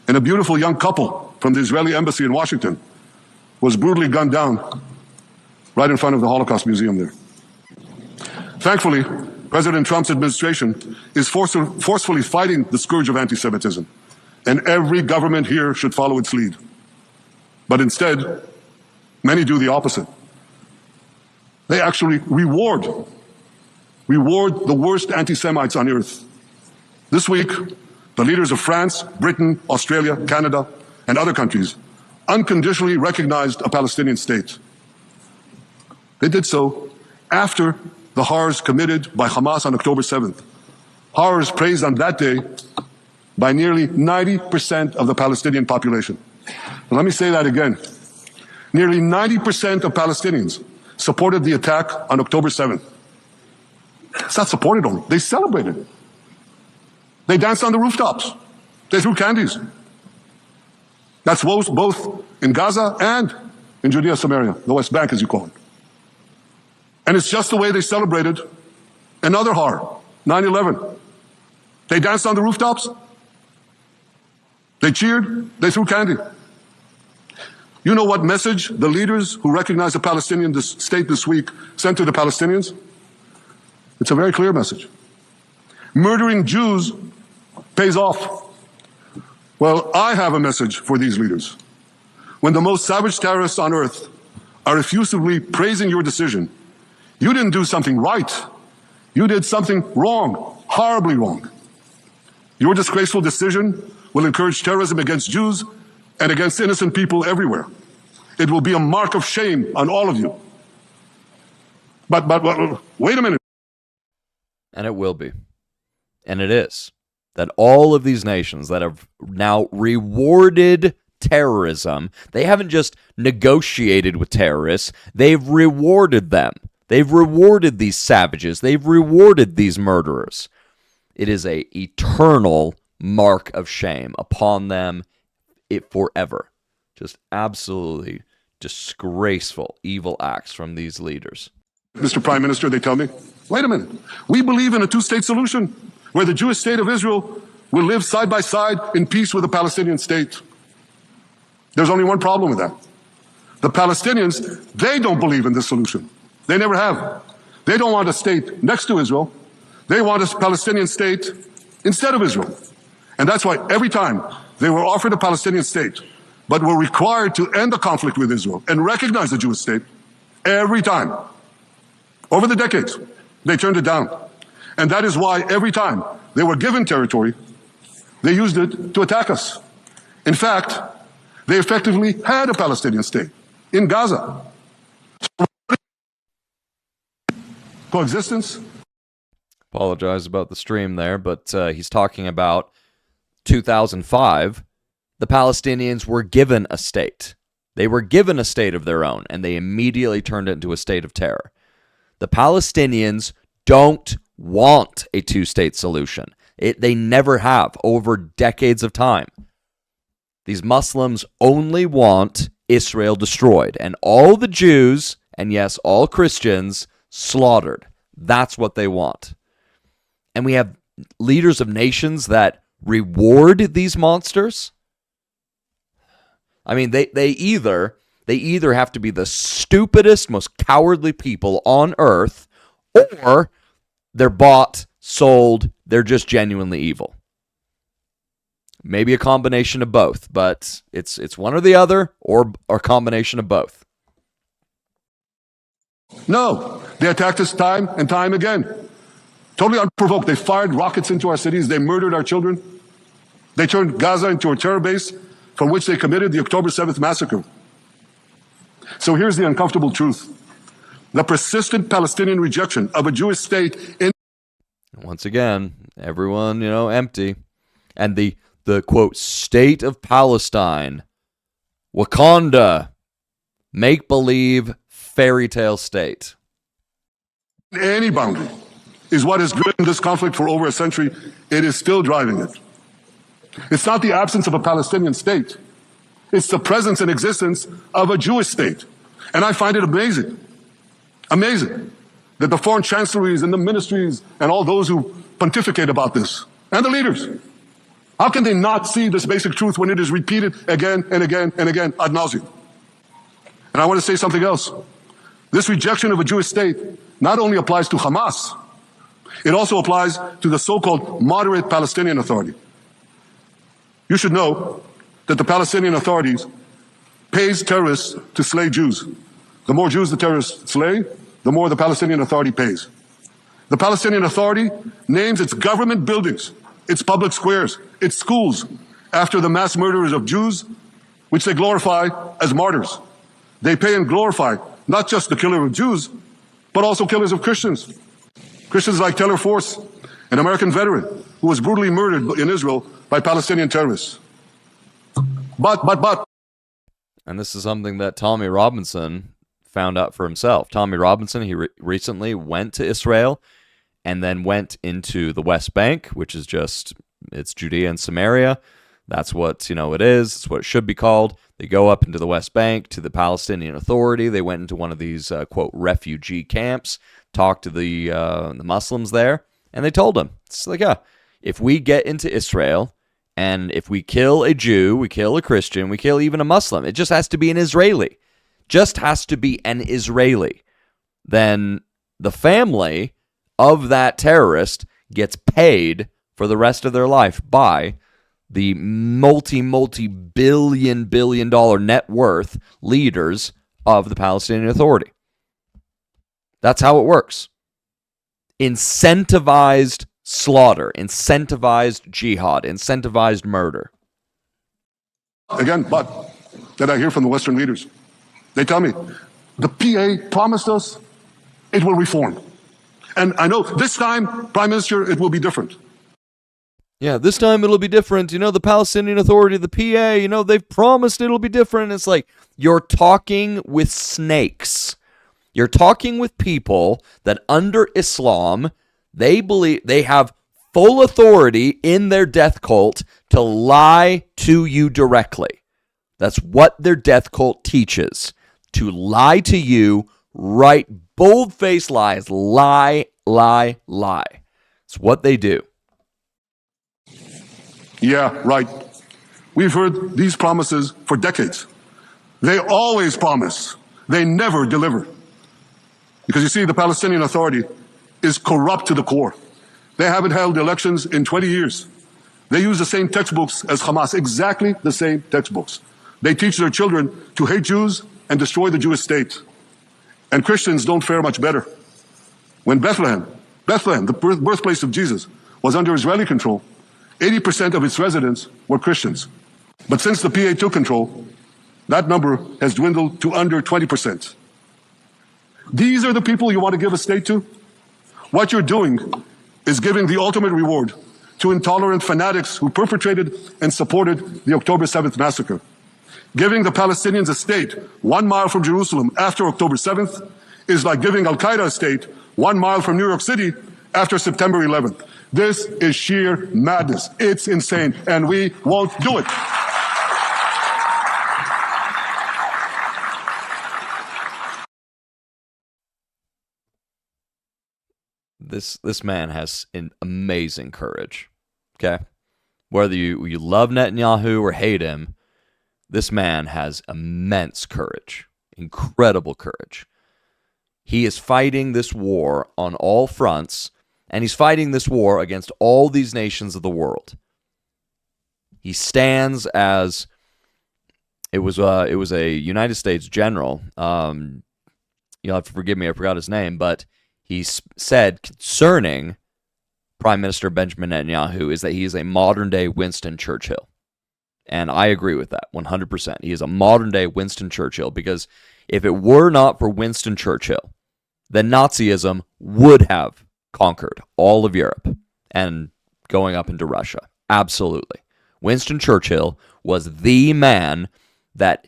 And a beautiful young couple from the Israeli embassy in Washington was brutally gunned down right in front of the Holocaust Museum there. Thankfully, President Trump's administration is forcefully fighting the scourge of anti-Semitism, and every government here should follow its lead. But instead, many do the opposite. They actually reward the worst anti-Semites on earth. This week, the leaders of France, Britain, Australia, Canada, and other countries unconditionally recognized a Palestinian state. They did so after the horrors committed by Hamas on October 7th. Horrors praised on that day by nearly 90% of the Palestinian population. But let me say that again. Nearly 90% of Palestinians supported the attack on October 7th. It's not supported only, they celebrated it. They danced on the rooftops. They threw candies. That's both in Gaza and in Judea, Samaria, the West Bank, as you call it. And it's just the way they celebrated another horror, 9/11. They danced on the rooftops. They cheered. They threw candy. You know what message the leaders who recognize the Palestinian state this week sent to the Palestinians? It's a very clear message. murdering Jews pays off. Well, I have a message for these leaders. When the most savage terrorists on earth are effusively praising your decision, you didn't do something right. You did something wrong, horribly wrong. Your disgraceful decision will encourage terrorism against Jews and against innocent people everywhere. It will be a mark of shame on all of you. But wait a minute. And it will be. And it is. That all of these nations that have now rewarded terrorism, they haven't just negotiated with terrorists, they've rewarded them. They've rewarded these savages. They've rewarded these murderers. It is an eternal mark of shame upon them forever. Just absolutely disgraceful, evil acts from these leaders. Mr. Prime Minister, they tell me, wait a minute. We believe in a two-state solution where the Jewish state of Israel will live side by side in peace with the Palestinian state. There's only one problem with that. The Palestinians, they don't believe in this solution. They never have. They don't want a state next to Israel. They want a Palestinian state instead of Israel. And that's why every time they were offered a Palestinian state, but were required to end the conflict with Israel and recognize the Jewish state, every time, over the decades, they turned it down. And that is why every time they were given territory, they used it to attack us. In fact, they effectively had a Palestinian state in Gaza. Coexistence. Apologize about the stream there, but he's talking about 2005. The Palestinians were given a state. They were given a state of their own, and they immediately turned it into a state of terror. The Palestinians don't want a two-state solution. They never have over decades of time. These Muslims only want Israel destroyed, and all the Jews, and yes, all Christians, slaughtered. That's what they want. And we have leaders of nations that reward these monsters. I mean, they either have to be the stupidest, most cowardly people on earth, or they're bought, sold, they're just genuinely evil. Maybe a combination of both, but it's one or the other, or a combination of both. No, they attacked us time and time again. Totally unprovoked. They fired rockets into our cities. They murdered our children. They turned Gaza into a terror base from which they committed the October 7th massacre. So here's the uncomfortable truth. The persistent Palestinian rejection of a Jewish state in... Once again, everyone, empty. And the quote, state of Palestine, Wakanda, make-believe fairy tale state. Any boundary is what has driven this conflict for over a century. It is still driving it. It's not the absence of a Palestinian state. It's the presence and existence of a Jewish state. And I find it amazing that the foreign chancelleries and the ministries and all those who pontificate about this, and the leaders, how can they not see this basic truth when it is repeated again and again and again ad nauseum? And I want to say something else. This rejection of a Jewish state not only applies to Hamas, it also applies to the so-called moderate Palestinian Authority. You should know that the Palestinian authorities pays terrorists to slay Jews. The more Jews the terrorists slay, the more the Palestinian Authority pays. The Palestinian Authority names its government buildings, its public squares, its schools, after the mass murderers of Jews, which they glorify as martyrs. They pay and glorify not just the killer of Jews, but also killers of Christians. Christians like Taylor Force, an American veteran who was brutally murdered in Israel by Palestinian terrorists. But. And this is something that Tommy Robinson found out for himself. Tommy Robinson, he recently went to Israel and then went into the West Bank, which is it's Judea and Samaria. That's what, it is. It's what it should be called. They go up into the West Bank to the Palestinian Authority. They went into one of these, quote, refugee camps, talked to the Muslims there, and they told them, it's like, if we get into Israel, and if we kill a Jew, we kill a Christian, we kill even a Muslim, it just has to be an Israeli. Just has to be an Israeli. Then the family of that terrorist gets paid for the rest of their life by the multi-billion dollar net worth leaders of the Palestinian Authority. That's how it works. Incentivized slaughter, incentivized jihad, incentivized murder. Again, but that I hear from the Western leaders. They tell me, the PA promised us it will reform. And I know this time, Prime Minister, it will be different. Yeah, this time it'll be different. You know, the Palestinian Authority, the PA, you know, they've promised it'll be different. It's like you're talking with snakes. You're talking with people that under Islam, they believe they have full authority in their death cult to lie to you directly. That's what their death cult teaches. To lie to you, right? Bold-faced lies. Lie. It's what they do. Yeah, right. We've heard these promises for decades. They always promise. They never deliver. Because you see, the Palestinian Authority is corrupt to the core. They haven't held elections in 20 years. They use the same textbooks as Hamas, exactly the same textbooks. They teach their children to hate Jews and destroy the Jewish state. And Christians don't fare much better. When Bethlehem, the birthplace of Jesus, was under Israeli control, 80% of its residents were Christians. But since the PA took control, that number has dwindled to under 20%. These are the people you want to give a state to? What you're doing is giving the ultimate reward to intolerant fanatics who perpetrated and supported the October 7th massacre. Giving the Palestinians a state 1 mile from Jerusalem after October 7th is like giving Al-Qaeda a state 1 mile from New York City after September 11th. This is sheer madness. It's insane, and we won't do it. This man has an amazing courage. Okay? Whether you love Netanyahu or hate him, this man has immense courage. Incredible courage. He is fighting this war on all fronts, and he's fighting this war against all these nations of the world. He stands as it was a United States general. You'll have to forgive me, I forgot his name, but he said concerning Prime Minister Benjamin Netanyahu is that he is a modern-day Winston Churchill. And I agree with that 100%. He is a modern-day Winston Churchill, because if it were not for Winston Churchill, then Nazism would have conquered all of Europe and going up into Russia. Absolutely. Winston Churchill was the man that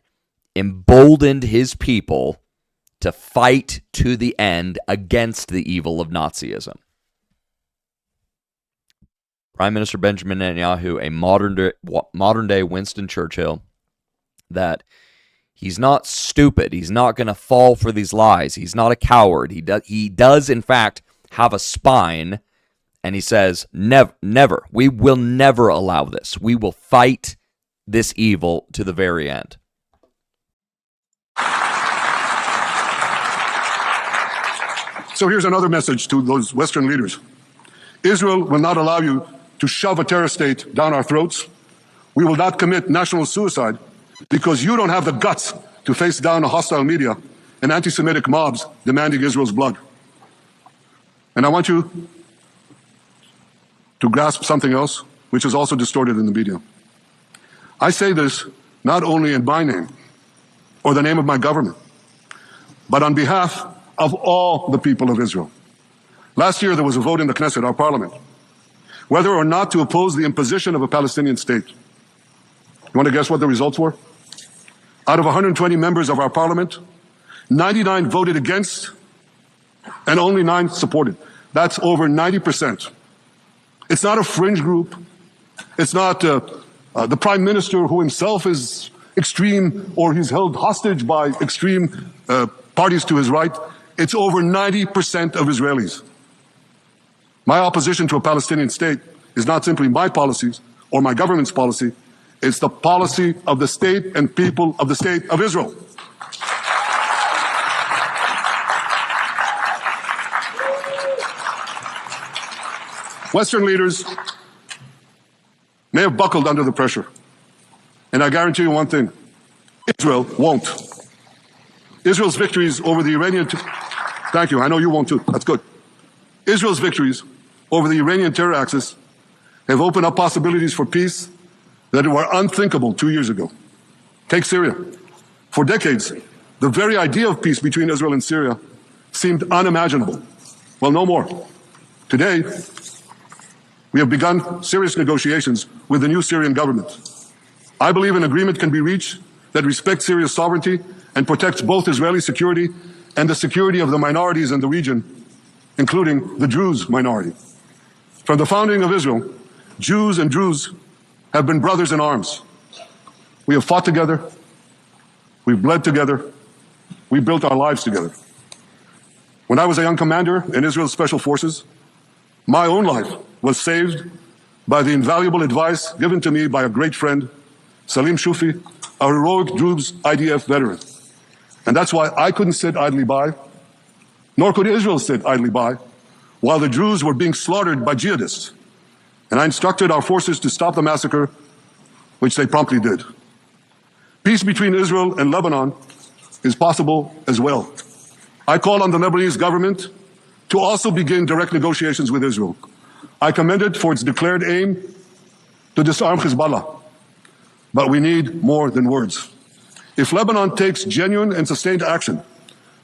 emboldened his people to fight to the end against the evil of Nazism. Prime Minister Benjamin Netanyahu, a modern-day Winston Churchill, that he's not stupid. He's not going to fall for these lies. He's not a coward. He does, in fact, have a spine, and he says, never. We will never allow this. We will fight this evil to the very end. So here's another message to those Western leaders. Israel will not allow you to shove a terror state down our throats. We will not commit national suicide because you don't have the guts to face down a hostile media and anti-Semitic mobs demanding Israel's blood. And I want you to grasp something else, which is also distorted in the media. I say this not only in my name or the name of my government, but on behalf of all the people of Israel. Last year, there was a vote in the Knesset, our parliament, whether or not to oppose the imposition of a Palestinian state. You want to guess what the results were? Out of 120 members of our parliament, 99 voted against and only 9 supported. That's over 90%. It's not a fringe group. It's not the prime minister who himself is extreme or he's held hostage by extreme parties to his right. It's over 90% of Israelis. My opposition to a Palestinian state is not simply my policies or my government's policy. It's the policy of the state and people of the state of Israel. Western leaders may have buckled under the pressure. And I guarantee you one thing, Israel won't. Israel's victories over the Iranian... Thank you, I know you won't too, that's good. Israel's victories over the Iranian terror axis have opened up possibilities for peace that were unthinkable 2 years ago. Take Syria. For decades, the very idea of peace between Israel and Syria seemed unimaginable. Well, no more. Today, we have begun serious negotiations with the new Syrian government. I believe an agreement can be reached that respects Syria's sovereignty and protects both Israeli security and the security of the minorities in the region, including the Druze minority. From the founding of Israel, Jews and Druze have been brothers in arms. We have fought together, we've bled together, we built our lives together. When I was a young commander in Israel's Special Forces, my own life was saved by the invaluable advice given to me by a great friend, Salim Shufi, a heroic Druze IDF veteran. And that's why I couldn't sit idly by, nor could Israel sit idly by, while the Druze were being slaughtered by jihadists. And I instructed our forces to stop the massacre, which they promptly did. Peace between Israel and Lebanon is possible as well. I call on the Lebanese government to also begin direct negotiations with Israel. I commend it for its declared aim to disarm Hezbollah. But we need more than words. If Lebanon takes genuine and sustained action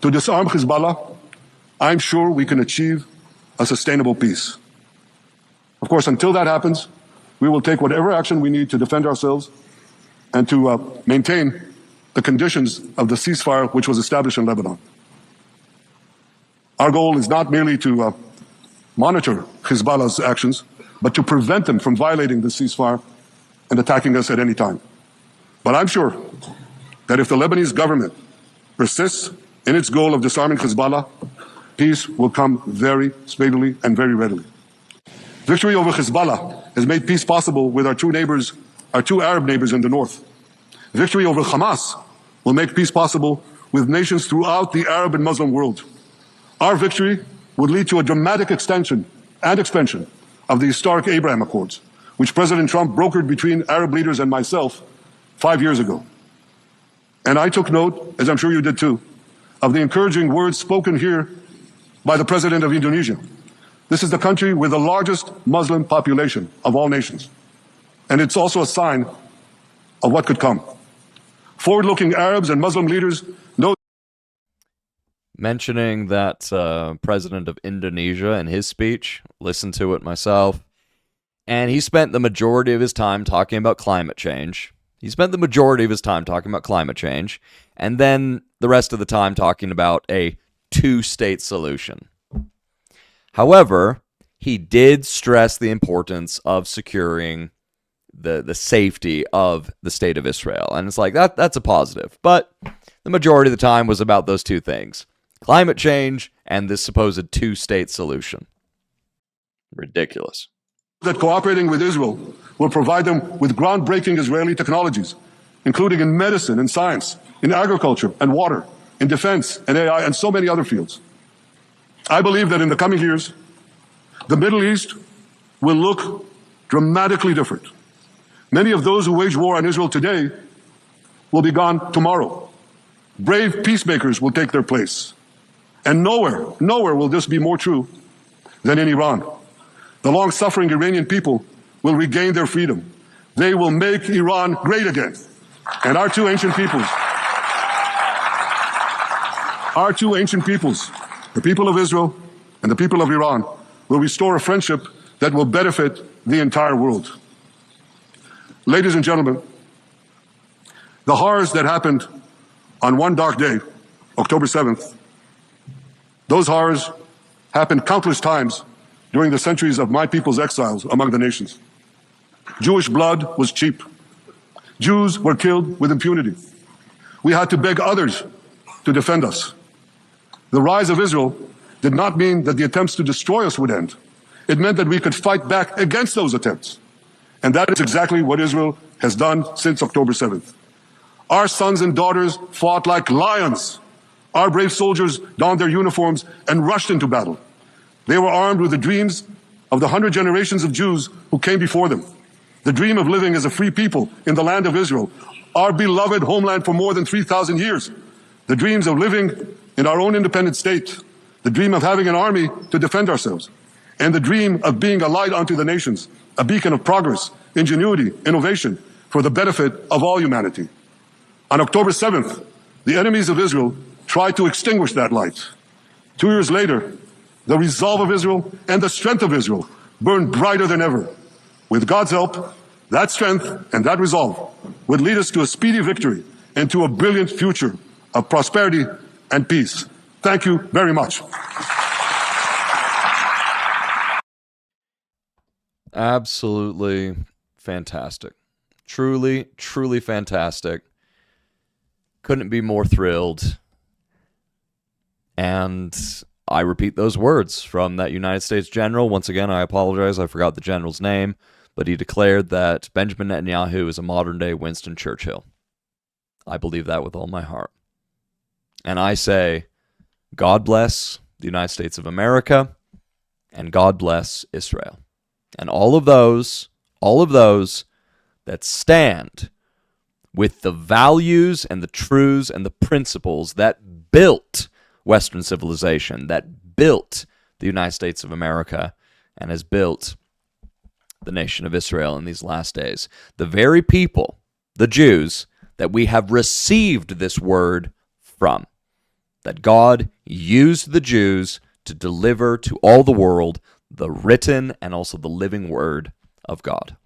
to disarm Hezbollah, I'm sure we can achieve a sustainable peace. Of course, until that happens, we will take whatever action we need to defend ourselves and to maintain the conditions of the ceasefire which was established in Lebanon. Our goal is not merely to monitor Hezbollah's actions, but to prevent them from violating the ceasefire and attacking us at any time. But I'm sure that if the Lebanese government persists in its goal of disarming Hezbollah, peace will come very speedily and very readily. Victory over Hezbollah has made peace possible with our two Arab neighbors in the north. Victory over Hamas will make peace possible with nations throughout the Arab and Muslim world. Our victory would lead to a dramatic extension and expansion of the historic Abraham Accords, which President Trump brokered between Arab leaders and myself 5 years ago. And I took note, as I'm sure you did too, of the encouraging words spoken here by the President of Indonesia. This is the country with the largest Muslim population of all nations. And it's also a sign of what could come. Forward-looking Arabs and Muslim leaders know. Mentioning that president of Indonesia in his speech, listened to it myself, and he spent the majority of his time talking about climate change. And then the rest of the time talking about a two-state solution. However, he did stress the importance of securing the safety of the state of Israel. And it's like, that's a positive. But the majority of the time was about those two things. Climate change and this supposed two-state solution. Ridiculous. That cooperating with Israel will provide them with groundbreaking Israeli technologies, including in medicine and science, in agriculture and water, in defense and AI, and so many other fields. I believe that in the coming years, the Middle East will look dramatically different. Many of those who wage war on Israel today will be gone tomorrow. Brave peacemakers will take their place. And nowhere will this be more true than in Iran. The long-suffering Iranian people will regain their freedom. They will make Iran great again. And our two ancient peoples, the people of Israel and the people of Iran, will restore a friendship that will benefit the entire world. Ladies and gentlemen, the horrors that happened on one dark day, October 7th, those horrors happened countless times during the centuries of my people's exiles among the nations. Jewish blood was cheap. Jews were killed with impunity. We had to beg others to defend us. The rise of Israel did not mean that the attempts to destroy us would end. It meant that we could fight back against those attempts. And that is exactly what Israel has done since October 7th. Our sons and daughters fought like lions. Our brave soldiers donned their uniforms and rushed into battle. They were armed with the dreams of the 100 generations of Jews who came before them. The dream of living as a free people in the land of Israel, our beloved homeland for more than 3,000 years. The dreams of living in our own independent state. The dream of having an army to defend ourselves. And the dream of being a light unto the nations, a beacon of progress, ingenuity, innovation, for the benefit of all humanity. On October 7th, the enemies of Israel tried to extinguish that light. 2 years later, the resolve of Israel and the strength of Israel burned brighter than ever. With God's help, that strength and that resolve would lead us to a speedy victory and to a brilliant future of prosperity and peace. Thank you very much. Absolutely fantastic. Truly, truly fantastic. Couldn't be more thrilled. And I repeat those words from that United States general. Once again, I apologize, I forgot the general's name, but he declared that Benjamin Netanyahu is a modern-day Winston Churchill. I believe that with all my heart. And I say, God bless the United States of America, and God bless Israel. And all of those that stand with the values and the truths and the principles that built Western civilization, that built the United States of America, and has built the nation of Israel in these last days. The very people, the Jews, that we have received this word from. That God used the Jews to deliver to all the world the written and also the living word of God.